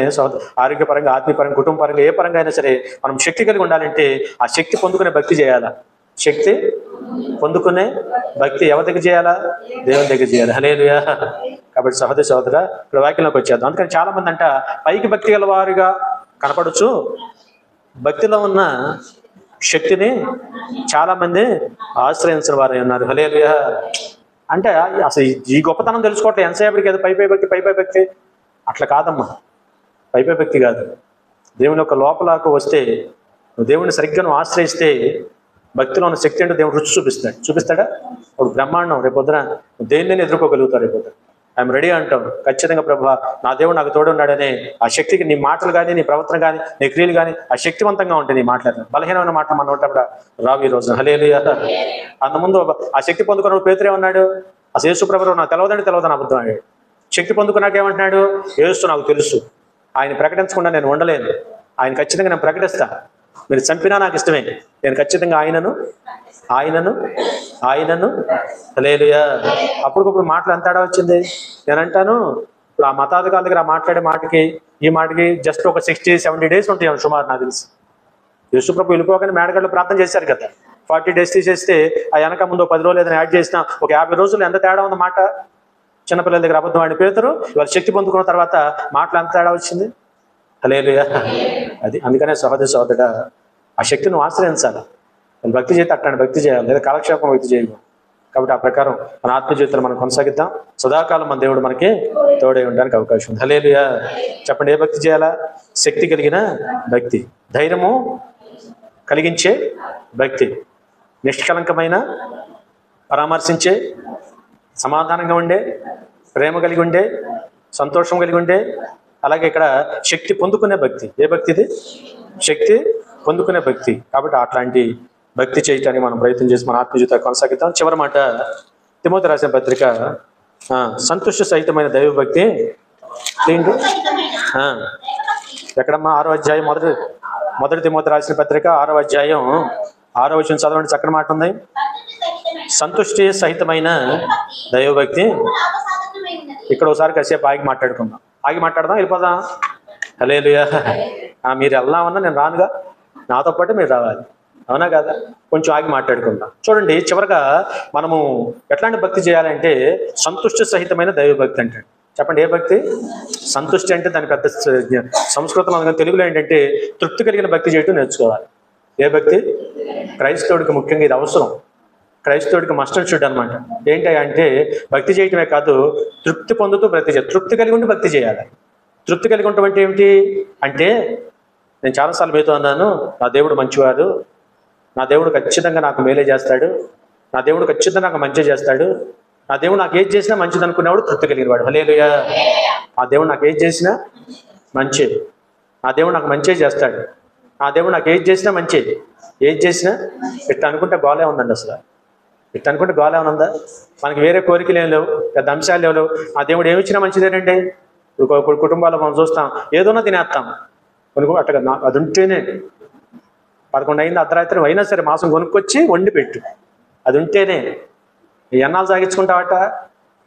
ఆరోగ్యపరంగా, ఆత్మీయపరంగా, కుటుంబపరంగా, ఏ పరంగా అయినా సరే మనం శక్తి కలిగి ఉండాలంటే ఆ శక్తి పొందుకునే భక్తి చేయాలా. శక్తి పొందుకునే భక్తి ఎవరి దగ్గర చేయాలా? దేవుని దగ్గర చేయాలి. హల్లెలూయా. కాబట్టి సహోదరి సహోదరా, ఇక్కడ వాక్యంలోకి వచ్చేద్దాం. అందుకని చాలా మంది అంట పైకి భక్తి గల వారుగా కనపడచ్చు, భక్తిలో ఉన్న శక్తిని చాలా మంది ఆశ్రయించిన వారు ఉన్నారు. హల్లెలూయా. అంటే అసలు ఈ గొప్పతనం తెలుసుకోవట్లేదు. ఎంతసేపటికి అది పై భక్తి అట్లా కాదమ్మా. పై భక్తి కాదు. దేవుని యొక్క లోపలకు వస్తే, దేవుని సరిగ్గా నువ్వు ఆశ్రయిస్తే భక్తిలో ఉన్న శక్తి అంటే దేవుడు రుచి చూపిస్తాడా? ఒక బ్రహ్మాండం రేపొద్దున దేన్ని ఎదుర్కోగలుగుతారు. రేపొద్దున ఐఎమ్ రెడీ అంటాం. ఖచ్చితంగా ప్రభువా నా దేవుడు నాకు తోడు ఉన్నాడని ఆ శక్తికి నీ మాటలు కానీ, నీ ప్రవర్తన కానీ, నీ క్రియలు కానీ ఆ శక్తివంతంగా ఉంటాయి. నీ మాట్లాడిన బలహీనమైన మాటలు మన నోట రావు ఈ రోజు. హల్లెలూయా. అంతకుముందు ఆ శక్తి పొందుకున్న పేతురే ఉన్నాడు, అసలు యేసు ప్రభువు నాకు తెలవదని అబద్ధం అయ్యాడు. శక్తి పొందుకున్నాక ఏమంటున్నాడు, యేసు నాకు తెలుసు, ఆయన ప్రకటించకుండా నేను ఉండలేను, ఆయన ఖచ్చితంగా నేను ప్రకటిస్తా, మీరు చంపినా నాకు ఇష్టమే, నేను ఖచ్చితంగా ఆయనను హల్లెలూయా. అప్పటికప్పుడు మాటలు ఎంత తేడా వచ్చింది. నేను అంటాను ఇప్పుడు ఆ మతాధికారుల దగ్గర మాట్లాడే మాటకి ఈ మాటకి జస్ట్ ఒక 60-70 డేస్ ఉంటాయి సుమారు నాకు తెలిసి. యేసుప్రభు వెళ్ళిపోగానే మేడగడ్డలు ప్రార్థన చేశారు కదా, 40 డేస్ తీసేస్తే ఆ వెనక ముందు 10 రోజులు ఏదైనా యాడ్ చేసినా ఒక 50 రోజులు ఎంత తేడా ఉంది మాట. చిన్నపిల్లల దగ్గర అబద్ధం ఆడి పేతురు ఇవాళ శక్తి పొందుకున్న తర్వాత మాటలు ఎంత తేడా వచ్చింది. హల్లెలూయా. అది అందుకనే సహోదరుడా ఆ శక్తిని ఆశ్రయించాలి. భక్తి చేస్తే అట్లాంటి భక్తి చేయాలి, లేదా కాలక్షేపం భక్తి చేయము. కాబట్టి ఆ ప్రకారం మన ఆత్మ జీవితాలు మనం కొనసాగిద్దాం. సదాకాలం మన దేవుడు మనకి తోడై ఉండడానికి అవకాశం ఉంది. హల్లెలూయా. చెప్పండి, ఏ భక్తి చేయాలా? శక్తి కలిగిన భక్తి, ధైర్యము కలిగించే భక్తి, నిష్కలంకమైన పరామర్శించే, సమాధానంగా ఉండే, ప్రేమ కలిగి ఉండే, సంతోషం కలిగి ఉండే, అలాగే ఇక్కడ శక్తి పొందుకునే భక్తి. ఏ భక్తి ఇది? శక్తి పొందుకునే భక్తి. కాబట్టి అట్లాంటి భక్తి చేయటానికి మనం ప్రయత్నం చేసి మన ఆత్మ జీవితాన్ని కొనసాగిద్దాం. చివరి మాట తిమోతి రాసిన పత్రిక, సంతుష్ట సహితమైన దైవభక్తి ఏంటి? ఎక్కడమ్మా? 6వ అధ్యాయం మొదటి తిమోతి రాసిన పత్రిక 6వ అధ్యాయం 6వ వచనం చదవండి. చక్కని మాట ఉంది. సంతుష్టి సహితమైన దైవభక్తి. ఇక్కడ ఒకసారి కాసేపు ఆగి మాట్లాడదాం, వెళ్ళిపోదాం. హల్లెలూయా. మీరు వెళ్దామన్నా నేను రానుగా, నాతో పాటు మీరు రావాలి, అవునా కదా? కొంచెం ఆగి మాట్లాడుకుందాం. చూడండి, చివరిగా మనము ఎట్లాంటి భక్తి చేయాలంటే సంతుష్టి సహితమైన దైవభక్తి అంటాడు. చెప్పండి, ఏ భక్తి? సంతుష్టి అంటే దాని పెద్ద సంస్కృతం, తెలుగులో ఏంటంటే తృప్తి కలిగిన భక్తి చేయటం నేర్చుకోవాలి. ఏ భక్తి? క్రైస్తవుడికి ముఖ్యంగా ఇది అవసరం. క్రైస్తవుడికి మస్ట్ అండ్ షుడ్ అనమాట. ఏంటంటే భక్తి చేయటమే కాదు, తృప్తి పొందుతూ భక్తి చేయాలి. తృప్తి కలిగి ఉండి భక్తి చేయాలి. తృప్తి కలిగి ఉండటం అంటే ఏమిటి అంటే, నేను చాలాసార్లు మీతో అన్నాను, నా దేవుడు మంచివాడు, నా దేవుడు ఖచ్చితంగా నాకు మేలే చేస్తాడు, నా దేవుడు ఖచ్చితంగా నాకు మంచి చేస్తాడు, నా దేవుడు నాకు ఏది చేసినా మంచిది అనుకునేవాడు తృప్తి కలిగిన వాడు. హల్లెలూయా. ఆ దేవుడు నాకు ఏది చేసినా మంచి, నా దేవుడు నాకు మంచి చేస్తాడు, నా దేవుడు నాకు ఏది చేసినా మంచి, ఏది చేసినా ఇట్లా అనుకుంటే గోలే ఉందండి. అసలు ఇట్లా అనుకుంటే గోలే ఉందా? మనకి వేరే కోరికలు ఏం లేవు, పెద్ద అంశాలు లేవు. ఆ దేవుడు ఏమిచ్చినా మంచిదేనండి. ఇప్పుడు కుటుంబాల్లో మనం చూస్తాం, ఏదోనా తినేస్తాం కొనుక్కో, అట్టగా అది ఉంటేనే 11 అయింది అర్ధరాత్రి అయినా సరే మాంసం కొనుక్కొచ్చి వండి పెట్టు, అది ఉంటేనే. ఎన్నాళ్ళు సాగించుకుంటావట?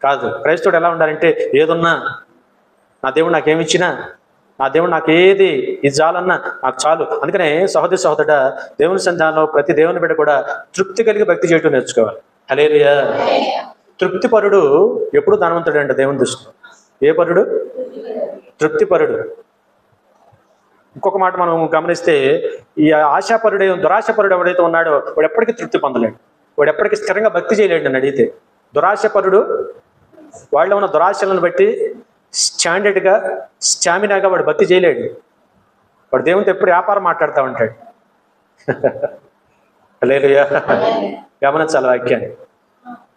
కాదు. క్రైస్తవుడు ఎలా ఉండాలంటే, ఏదున్నా నా దేవుడు నాకేమిచ్చినా, నా దేవుడు నాకు ఏది ఇది చాలన్నా నాకు చాలు. అందుకనే సహోదరుడా, దేవుని సంధానంలో ప్రతి దేవుని బిడ్డ కూడా తృప్తి కలిగి భక్తి చేయటం నేర్చుకోవాలి. హల్లెలూయా. తృప్తి పరుడు ఎప్పుడు ధనవంతుడు అంట దేవుని దృష్టిలో. ఏ పరుడు? తృప్తి పరుడు. ఇంకొక మాట మనం గమనిస్తే, ఈ దురాశపరుడు ఎవడైతే ఉన్నాడో వాడు ఎప్పటికీ తృప్తి పొందలేడు, వాడు ఎప్పటికీ స్థిరంగా భక్తి చేయలేడు. నన్ను అడిగితే దురాశపరుడు వాళ్ళలో ఉన్న దురాశలను బట్టి స్టామినాగా వాడు భక్తి చేయలేడు. వాడు దేవునితో ఎప్పుడు వ్యాపారం మాట్లాడుతూ ఉంటాడు. హల్లెలూయా. గమనించాలి వాక్యాన్ని.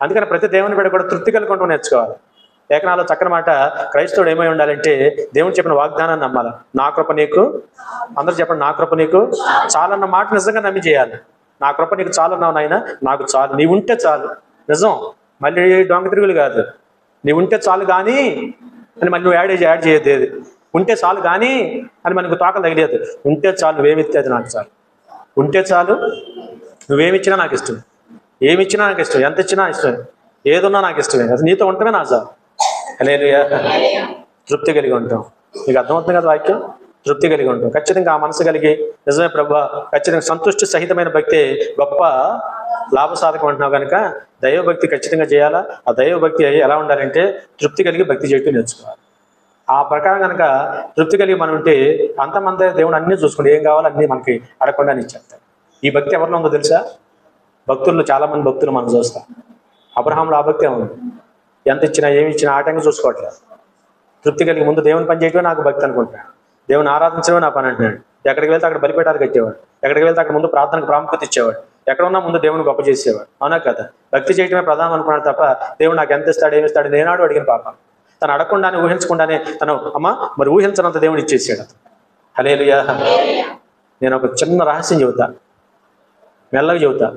అందుకని ప్రతి దేవుని బిడ్డ కూడా తృప్తి కలిగి ఉండటం నేర్చుకోవాలి. లేఖనాల్లో చక్కని మాట, క్రైస్తవుడు ఏమై ఉండాలంటే దేవుని చెప్పిన వాగ్దానాన్ని నమ్మాలి. నా కృప నీకు, అందరూ చెప్పండి, నా కృప నీకు చాలన్న మాట నిజంగా నమ్మి చేయాలి. నా కృప నీకు చాలన్నావు నాయన, నాకు చాలు, నీ ఉంటే చాలు. నిజం, మళ్ళీ దొంగ తిరుగులు కాదు. నీ ఉంటే చాలు కానీ అని మళ్ళీ నువ్వు యాడ్ చేయొద్దు. ఉంటే చాలు కానీ అని మనకు తోకలు తగిలేదు. ఉంటే చాలు, నువ్వేమిస్తే అది నాకు చాలు. ఉంటే చాలు, నువ్వేమిచ్చినా నాకు ఇష్టం, ఏమిచ్చినా నాకు ఇష్టం, ఎంత ఇచ్చినా ఇష్టం, ఏదున్నా నాకు ఇష్టమే, అది నీతో ఉంటమే నా చాలు. హల్లెలూయా. తృప్తి కలిగి ఉంటాం. మీకు అర్థమవుతుంది కదా వాక్యం? తృప్తి కలిగి ఉంటాం. ఖచ్చితంగా ఆ మనసు కలిగి, నిజమే ప్రభువా, ఖచ్చితంగా సంతుష్టి సహితమైన భక్తి గొప్ప లాభసాధకం అంటున్నావు కనుక దైవభక్తి ఖచ్చితంగా చేయాలా. ఆ దైవభక్తి ఎలా ఉండాలంటే తృప్తి కలిగి భక్తి చేయటం నేర్చుకోవాలి. ఆ ప్రకారం కనుక తృప్తి కలిగి మనం ఉంటే అంతమంది దేవుడు అన్నీ చూసుకుంటే ఏం కావాలో అన్నీ మనకి అడగకుండా ఇచ్చేస్తాడు. ఈ భక్తి ఎవరిలో ఉందో తెలుసా? భక్తుల్లో చాలామంది భక్తులు మనం చూస్తాం. అబ్రహాంలో ఆ భక్తి ఉంది. ఎంత ఇచ్చినా ఏమి ఇచ్చినా ఆటంగా చూసుకోవట్లేదు. తృప్తి కలిగి ముందు దేవుని పని చేయటమే నాకు భక్తి అనుకుంటున్నాడు, దేవుని ఆరాధించడమే నా పని అంటున్నాడు. ఎక్కడికి వెళ్తే అక్కడ బలిపీఠాలు కట్టేవాడు, ఎక్కడికి వెళ్తే అక్కడ ముందు ప్రార్థనకు ప్రాముఖ్యత ఇచ్చేవాడు, ఎక్కడ ఉన్నా ముందు దేవుని గొప్ప చేసేవాడు. అవునా కదా? భక్తి చేయటమే ప్రధానం అనుకున్నాడు తప్ప దేవుడు నాకు ఎంత ఇస్తాడు ఏమిస్తాడు నేనాడు అడిగిన పాపం. తను అడగకుండానే ఊహించకుండానే తను అమ్మ మరి ఊహించనంత దేవుడు ఇచ్చేసాడు. హల్లెలూయా. నేను ఒక చిన్న రహస్యం చెబుతా, మెల్లగా చెబుతా.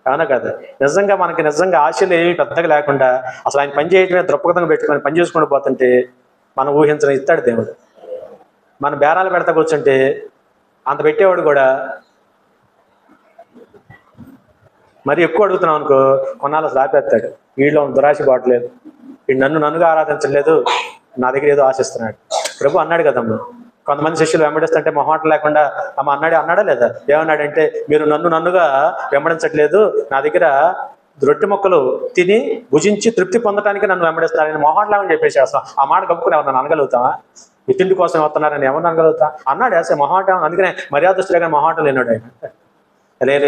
కానా కదా, నిజంగా మనకి నిజంగా ఆశలు ఏమి పెద్దగా లేకుండా అసలు ఆయన పని చేయటమే దృక్పథంగా పెట్టుకొని పని చేసుకుంటూ పోతుంటే మనం ఊహించడం ఇస్తాడు దేవుడు. మన బేరాలు పెడతా కూర్చుంటే అంత పెట్టేవాడు కూడా మరి ఎక్కువ అడుగుతున్నాం అనుకో కొన్నాళ్ళు అసలు ఆపేస్తాడు. వీళ్ళు దురాశ పోవట్లేదు, వీడు నన్నుగా ఆరాధించలేదు, నా దగ్గర ఏదో ఆశిస్తున్నాడు. ప్రభు అన్నాడు కదమ్మా, కొంతమంది శిష్యులు వెంబడిస్తుంటే మొహమాట లేకుండా అమ్మ అన్నాడా లేదా? ఏమన్నాడంటే మీరు నన్నుగా వెంబడించట్లేదు, నా దగ్గర రొట్టె ముక్కలు తిని భుజించి తృప్తి పొందడానికి నన్ను వెంబడిస్తారని మొహమాటలాగా చెప్పేసి అసలు ఆ మాట కప్పుకుని ఎవరు నన్ను అనగలుగుతావా? మీ తిండి కోసం వస్తున్నారని ఎవరిని అనగలుగుతా అన్నాడు. అసలు మొహమాటం, అందుకనే మర్యాదస్తులే కానీ మొహమాటం లేనాడు ఆయన. లేదు,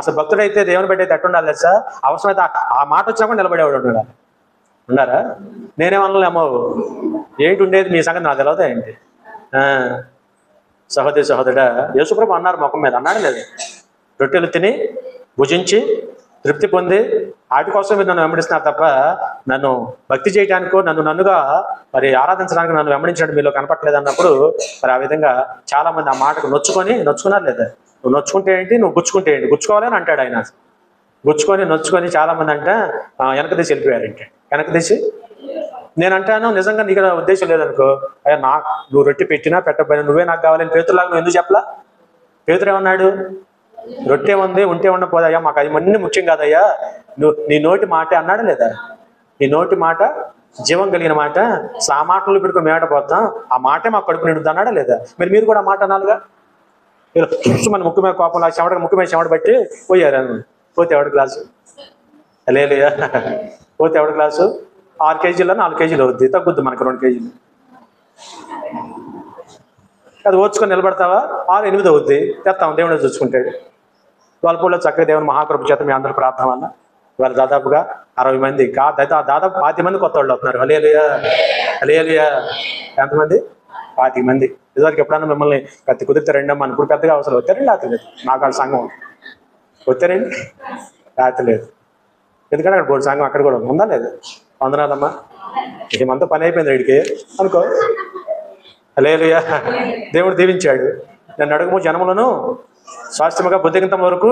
అసలు భక్తుడైతే దేవుని బట్టి అయితే ఎట్టుండాలి తెలుసా? అవసరమైతే ఆ మాట వచ్చినప్పుడు నిలబడేవాడు ఉన్నారా? నేనేమన్నామో ఏంటి ఉండేది మీ సంగతి నాకు తెలియదా ఏంటి? సహోదరుడా, యేసుప్రభు అన్నారు ముఖం మీద, అన్నాడు లేదు? రొట్టెలు తిని భుజించి తృప్తి పొంది వాటి కోసం మీరు నన్ను వెంబడిస్తున్నారు తప్ప నన్ను భక్తి చేయడానికో నన్నుగా మరి ఆరాధించడానికి నన్ను వెంబడించడం మీలో కనపట్లేదు అన్నప్పుడు మరి ఆ విధంగా చాలా మంది ఆ మాటకు నొచ్చుకున్నారు లేదా? నువ్వు నొచ్చుకుంటే ఏంటి, నువ్వు గుచ్చుకుంటే ఏంటి? గుచ్చుకోవాలని అంటాడు ఆయన. నొచ్చుకొని చాలా మంది అంటే వెనక తీసి వెళ్ళిపోయారంటే. వెనక తీసి నేను అంటాను, నిజంగా నీకు ఉద్దేశం లేదనుకో, అయ్యా నువ్వు రొట్టె పెట్టినా పెట్టకపోయినా నువ్వే నాకు కావాలని పేతురులాగా నువ్వు ఎందుకు చెప్పలా? పేతురు ఏమన్నాడు? రొట్టె ఉంది ఉంటే ఉండపోదయ్యా, మాకు అది అన్నీ ముఖ్యం కాదయ్యా, నీ నోటి మాట అన్నాడా లేదా? నీ నోటి మాట జీవం కలిగిన మాట, ఆ మాటలు పెట్టుకుని మేట పోతాం, ఆ మాటే మాకు కడుపు నిండుద్ది అన్నాడా లేదా? మీరు కూడా ఆ మాట అనాలిగా. మన ముక్కు మీద కోపం ముక్కు మీద చెమట బట్టి పోయారు. పోతే ఎవడి గ్లాసు? లేదు, పోతే ఎవడి గ్లాసు? 6 కేజీల్లో 4 కేజీలు అవుద్ది, తగ్గుద్ది మనకు 2 కేజీలు. అది ఓర్చుకొని నిలబడతావా? 6-8 అవుద్ది, తెస్తాం, దేవుడే చూసుకుంటాడు. వాళ్ళ పూల్లో చక్కగా దేవుని మహాకృప చేత మీ అందరూ ప్రార్థన వల్ల వాళ్ళు దాదాపుగా 60 మంది దాదాపు 50 మంది కొత్త వాళ్ళు అవుతున్నారు. హల్లెలూయా. ఎంతమంది? 50 మంది. ఇదివరకు ఎప్పుడన్నా మిమ్మల్ని కత్తి కుదిరితే రెండమ్మా ఇప్పుడు పెద్దగా అవసరం వచ్చారండి రాత్రలేదు. నాకు వాళ్ళ సంఘం వచ్చారండి రాత్రలేదు, ఎందుకంటే అక్కడ బోర్డు సంఘం అక్కడ కూడా ఉందా లేదు? వందనాలమ్మా, ఏమంతా పని అయిపోయింది వీడికి అనుకో. హల్లెలూయా. దేవుడు దీవించాడు. నన్ను అడుగు జనములను స్వాస్థ్యముగా బుద్ధిగంతం వరకు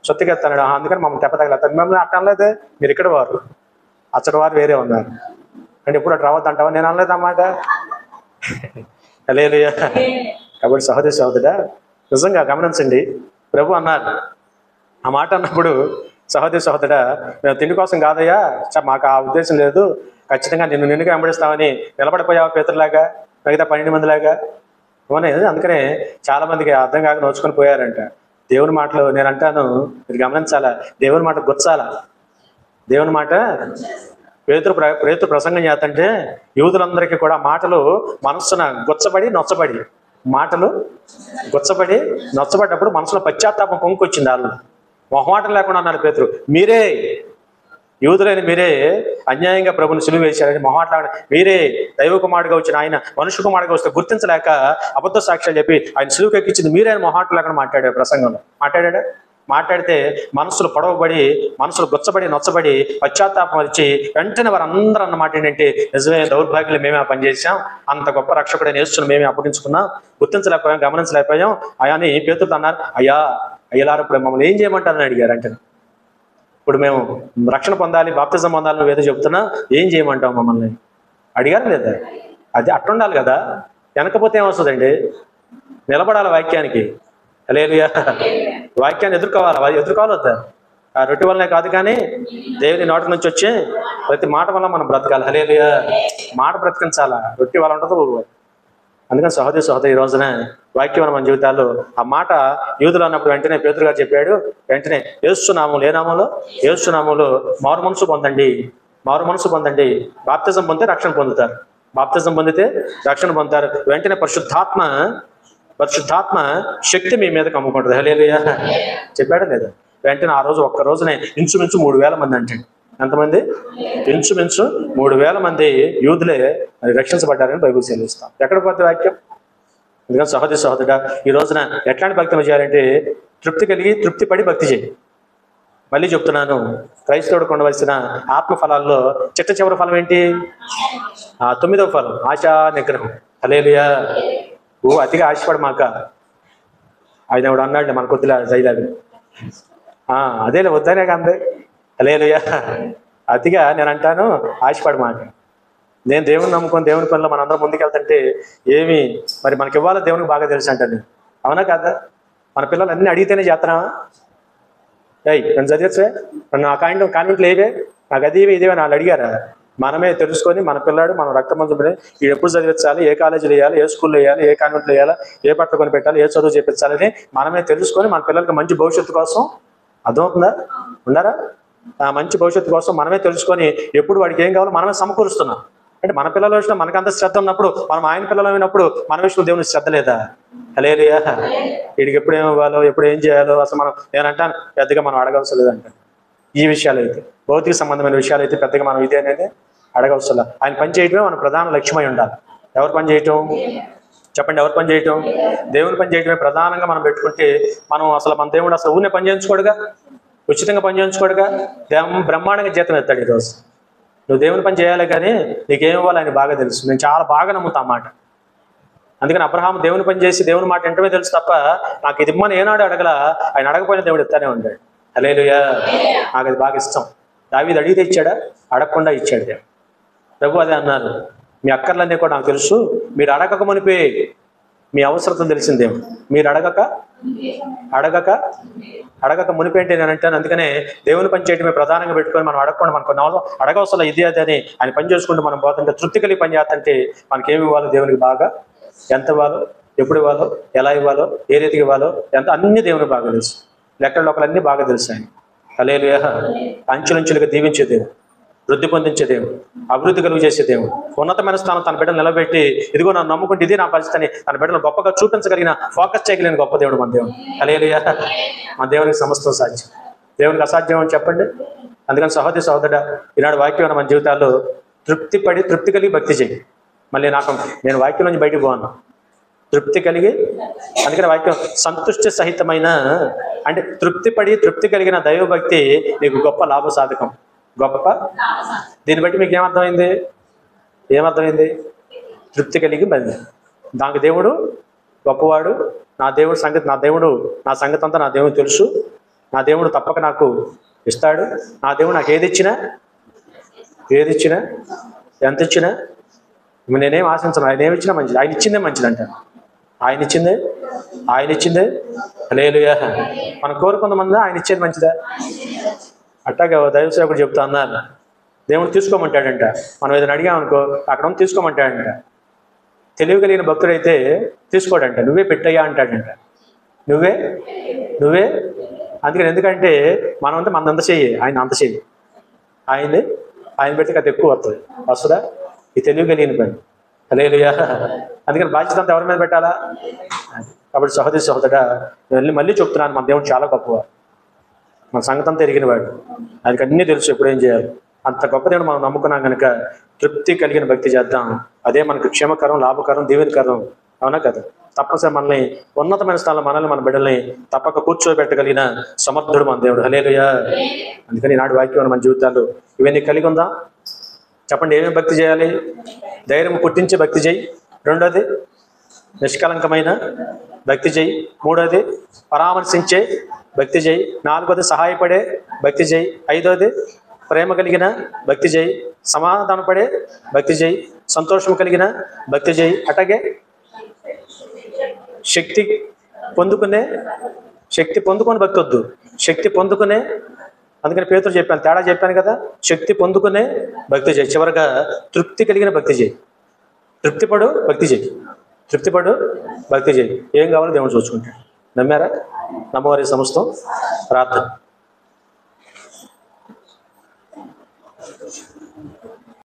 సొత్తుకెత్తాడు. అందుకని మమ్మల్ని తెప్పతగలేస్తాడు. మిమ్మల్ని అట్ట అనలేదే, మీరు ఇక్కడ వారు అచ్చటి వారు వేరే ఉన్నారు అంటే ఎప్పుడు అటు రావద్దు అంటావా? నేను అనలేదు అన్నమాట. హల్లెలూయా. కాబట్టి సహోదరుడా నిజంగా గమనించండి, ప్రభు అన్నారు ఆ మాట అన్నప్పుడు, సహోదరుడా మేము తిండి కోసం కాదయ్యా, మాకు ఆ ఉద్దేశం లేదు, ఖచ్చితంగా నిన్నుగా వెంబడిస్తామని నిలబడిపోయావా పేతురులాగా, మిగతా 12 మందిలాగా అవునే. అందుకనే చాలా మందికి అర్థం కాక నోచుకొని పోయారంట. దేవుని మాటలు నేను అంటాను, మీరు గమనించాలా, దేవుని మాట గుచ్చాలా. దేవుని మాట పేతురు ప్రసంగం చేస్తుంటే యూదులందరికీ కూడా మాటలు మనస్సున నొచ్చబడి మాటలు నొచ్చబడ్డప్పుడు మనసులో పశ్చాత్తాపం పొంగుకొచ్చింది. వాళ్ళు మొహమాటం లేకుండా అన్నారు పేతురు, యూదులైన మీరే అన్యాయంగా ప్రభుని సిలువ వేశారని మొహమాటం, మీరే దైవ కుమారుడిగా వచ్చిన ఆయన మనుష్య కుమారుడిగా వస్తే గుర్తించలేక అబద్ధ సాక్ష్యాలు చెప్పి ఆయన సిలువకి ఎక్కించింది మీరే మొహమాటం లేకుండా మాట్లాడాడు. ప్రసంగంలో మాట్లాడితే మనసులు పొడవబడి మనసులు నొచ్చబడి పశ్చాత్తాపం వచ్చి వెంటనే వారందరూ అన్నమాట ఏంటంటే, నిజమే దౌర్భాగ్యులు మేమే పనిచేసాం, అంత గొప్ప రక్షకుడైన యేసుని మేమే అప్పగించుకున్నాం, గుర్తించలేకపోయాం, గమనించలేకపోయాం అని పేతురుతో అన్నారు. అయ్యలారు ఇప్పుడు మమ్మల్ని ఏం చేయమంటారని అడిగారు. అంటే ఇప్పుడు మేము రక్షణ పొందాలి, బాప్తిజం పొందాలి, నువ్వు ఏదో చెప్తున్నా, ఏం చేయమంటావు మమ్మల్ని అడిగారు లేదా? అది అట్టుండాలి కదా. వెనకపోతే ఏమొస్తుందండి? నిలబడాలి వాక్యానికి. హల్లెలూయా. వాక్యాన్ని ఎదుర్కోవాలి వద్దా? ఆ రొట్టె వల్లనే కాదు కానీ దేవుని నోటి నుంచి వచ్చి ప్రతి మాట వల్ల మనం బ్రతకాలి. హల్లెలూయా. మాట బ్రతికించాలా, రొట్టె వల్ల ఉండదు. అందుకని సహోదరి ఈ రోజున వాక్యం మన జీవితాల్లో ఆ మాట యూదులు అన్నప్పుడు వెంటనే పేతురు గారు చెప్పాడు, వెంటనే యేసునామములో మారు మనసు పొందండి, బాప్తిజం పొందితే రక్షణ పొందుతారు. వెంటనే పరిశుద్ధాత్మ శక్తి మీ మీద కమ్ముకుంటుంది. హల్లెలూయా. చెప్పాడా లేదా? వెంటనే ఆ రోజు ఒక్క రోజునే ఇంచుమించు 3000 మంది అంటే ఎంతమంది? ఇంచుమించు 3000 మంది యూదులే రక్షించబడ్డారని బైబిల్ సెలవిస్తాం. ఎక్కడ పోతే వాక్యం? అందుకని సహోదరుడా ఈ రోజున ఎట్లాంటి భక్తి చేయాలంటే తృప్తి పడి భక్తి చేయి. మళ్ళీ చెప్తున్నాను, క్రైస్తవుడికి ఉండవలసిన ఆత్మ ఫలాల్లో చిట్ట చివరి ఫలం ఏంటి? 9వ ఫలం ఆశా నిగ్రహం. హల్లెలూయా. అతిగా ఆశపడ మాక. ఆయన ఎవడు అన్నాడు మన కొద్దిలా జైలాది, అదేలే వద్దనే కాందే. హల్లెలూయా. అతిగా నేను అంటాను ఆశపడ మాక. నేను దేవుని నమ్ముకొని దేవుని పనిలో మనందరం ముందుకెళ్తుంటే ఏమి మరి మనకి ఇవ్వాలో దేవునికి బాగా తెలుసు అంటాను. అవునా కాదా? మన పిల్లలు అన్నీ అడిగితేనే చేస్తున్నావా? నన్ను చదివచ్చే, నన్ను ఆ కాన్వెంట్లు ఏవే, నాకు అది ఇదేవే వాళ్ళు అడిగారా? మనమే తెలుసుకొని మన పిల్లాడు మనం రక్తమందు ఈ ఎప్పుడు చదివించాలి, ఏ కాలేజీలో వేయాలి, ఏ స్కూల్లో వేయాలి, ఏ కాన్వెంట్లో వేయాలి, ఏ బట్టలు కొని పెట్టాలి, ఏ చదువు చేపించాలని మనమే తెలుసుకొని మన పిల్లలకి మంచి భవిష్యత్తు కోసం, అర్థమవుతుందా? ఉన్నారా? మంచి భవిష్యత్తు కోసం మనమే తెలుసుకొని ఎప్పుడు వాడికి ఏం కావాలో మనమే సమకూరుస్తున్నాం. అంటే మన పిల్లల విషయంలో మనకంత శ్రద్ధ ఉన్నప్పుడు మనం ఆయన పిల్లలు అయినప్పుడు మన విషయంలో దేవునికి శ్రద్ధ లేదా? హల్లెలూయా. వీడికి ఎప్పుడు ఏం ఇవ్వాలో, ఎప్పుడు ఏం చేయాలో అసలు మనం, నేనంటాను పెద్దగా మనం అడగవలసిన లేదంటాను. ఈ విషయాలు అయితే, భౌతిక సంబంధమైన విషయాలు అయితే పెద్దగా మనం ఇదే అనేది అడగవలసిన. ఆయన పని చేయటమే మన ప్రధాన లక్ష్యమై ఉండాలి. ఎవరు పని చేయటం? చెప్పండి, ఎవరు పని చేయటం? దేవుని పని చేయటమే ప్రధానంగా మనం పెట్టుకుంటే మనం అసలు మన దేవుడు అసలు ఊరినే పని చేయించుకోడుగా, ఉచితంగా పని చేయించుకోడుగా, బ్రహ్మాండంగా జీతం ఎత్తాడు ఈరోజు. నువ్వు దేవుని పని చేయాలి కానీ నీకేం ఇవ్వాలి ఆయన బాగా తెలుసు. నేను చాలా బాగా నమ్ముతా మాట. అందుకని అబ్రహాం దేవుని పని చేసి దేవుని మాట వెంటనే తెలుసు తప్ప నాకు ఇది ఇమ్మని ఏనాడు అడగల. ఆయన అడగపోయిన దేవుడు ఇస్తానే ఉంటాడు. హల్లెలూయా. నాకు అది బాగా ఇష్టం. దావీదు అడిగితే ఇచ్చాడా? అడగకుండా ఇచ్చాడు దేవుడు. ప్రభు అదే అన్నారు, మీ అక్కర్లన్నీ కూడా నాకు తెలుసు, మీరు అడగక మునిపే మీ అవసరతను తెలిసిందేమో. మీరు అడగక మునిపేంటి నేను అంటాను. అందుకనే దేవుని పని చేయడమే ప్రధానంగా పెట్టుకొని మనం అడగకుండా మనకు అడగవసరం ఇది అది అని ఆయన పని చేసుకుంటూ మనం పోతుంటే తృప్తి కలిగి పని చేస్తుంటే మనకేమి ఇవ్వాలో దేవునికి బాగా, ఎంత ఇవ్వాలో, ఎప్పుడు ఇవ్వాలో, ఎలా ఇవ్వాలో, ఏ రీతికి ఇవ్వాలో, ఎంత అన్ని దేవునికి బాగా తెలుసు. లెక్కల లోకలన్నీ బాగా తెలుసు ఆయన. హల్లెలూయా. అంచులంచులుగా దీవించే దేవుడు, వృద్ధి పొందించే దేవుడు, అభివృద్ధి కలుగు చేసే దేవుడు, ఉన్నతమైన స్థానం తన బిడ్డలు నిలబెట్టి ఇదిగో నన్ను నమ్ముకుంటే ఇది నా పరిస్థితిని తన బిడ్డలు గొప్పగా చూపించగలిగిన, ఫోకస్ చేయగలిగిన గొప్ప దేవుడు మన దేవుడు. హల్లెలూయా. మన దేవునికి సమస్తం సాధ్యం. దేవునికి అసాధ్యం అని చెప్పండి. అందుకని సహోదరి సహోదరుడా, ఈనాడు వాక్యం మన జీవితాల్లో తృప్తి కలిగి భక్తి చేయి. మళ్ళీ నేను వాక్యం నుంచి బయటకు పోను, తృప్తి కలిగి. అందుకని వాక్యం సంతుష్టి సహితమైన, అంటే తృప్తి కలిగిన దైవభక్తి నీకు గొప్ప లాభ సాధకం, గొప్ప. దీన్ని బట్టి మీకు ఏమర్థమైంది? తృప్తి కలిగి బంది. దానికి దేవుడు గొప్పవాడు, నా సంగతి అంతా నా దేవుడు తెలుసు, నా దేవుడు తప్పక నాకు ఇస్తాడు, నా దేవుడు నాకు ఏది ఇచ్చినా ఎంత ఇచ్చినా నేనేం ఆశించను. ఆయన ఏమి ఇచ్చినా మంచిది, ఆయన ఇచ్చిందే మంచిది అంటాను. ఆయన ఇచ్చిందే. హల్లెలూయా. మనం కోరుకుందామందా ఆయన ఇచ్చేది మంచిదా? అట్టాగే దైవ సేవకుడు చెప్తా అన్నారు, దేవుడు తీసుకోమంటాడంట. మనం ఏదైనా అడిగామనుకో అక్కడ తీసుకోమంటాడంట. తెలివి కలిగిన భక్తుడైతే తీసుకోడంట, నువ్వే పెట్టయ్యా అంటాడంట. నువ్వే. అందుకని ఎందుకంటే మనమంతా అంత చెయ్యి, ఆయన అంత చెయ్యి. ఆయన పెడితే అది ఎక్కువ వస్తుందా? ఈ తెలివి కలిగిన పని. హల్లెలూయా. అందుకని బాధ్యత అంతా ఎవరి మీద పెట్టాలా? కాబట్టి సహోదరి సహోదరుడా, మళ్ళీ చెప్తున్నాను, మన దేవుడు చాలా గొప్పవాడు, మన సంగతి అంతా ఎరిగిన వాడు, ఆయనకు అన్నీ తెలుసు ఎప్పుడు ఏం చేయాలి. అంత గొప్ప దేవుడు మనం నమ్ముకున్నాం కనుక తృప్తి కలిగిన భక్తి చేద్దాం. అదే మనకు క్షేమకరం, లాభకరం, దీవెనకరం. అవునా కదా? తప్పనిసరి మనల్ని ఉన్నతమైన స్థానంలో మనల్ని మన బిడ్డల్ని తప్పక కూర్చోబెట్టగలిగిన సమర్థుడు మన దేవుడు. హల్లెలూయా. అందుకని నాడు వాక్యం మన జీవితాల్లో ఇవన్నీ కలిగి ఉందా? చెప్పండి, ఏమేమి భక్తి చేయాలి? ధైర్యం పుట్టించే భక్తి చేయి. రెండోది నిష్కలంకమైన భక్తి చేయి. మూడోది పరామర్శించే భక్తి చేయి. నాలుగోది సహాయపడే భక్తి చేయి. ఐదోది ప్రేమ కలిగిన భక్తి చేయి. సమాధానపడే భక్తి చేయి. సంతోషం కలిగిన భక్తి చేయి. అట్లాగే శక్తి పొందుకునే భక్తి వద్దు, శక్తి పొందుకునే. అందుకని పేతురు చెప్పాను, తేడా చెప్పాను కదా. శక్తి పొందుకునే భక్తి చేయి. చివరిగా తృప్తి కలిగిన భక్తి చేయి. తృప్తిపడు భక్తి చేయి. ఏం కావాలో దేవుడు చూసుకుంటాడు. నమ్మారా? నమ్మవారి సమస్తం ప్రార్థన.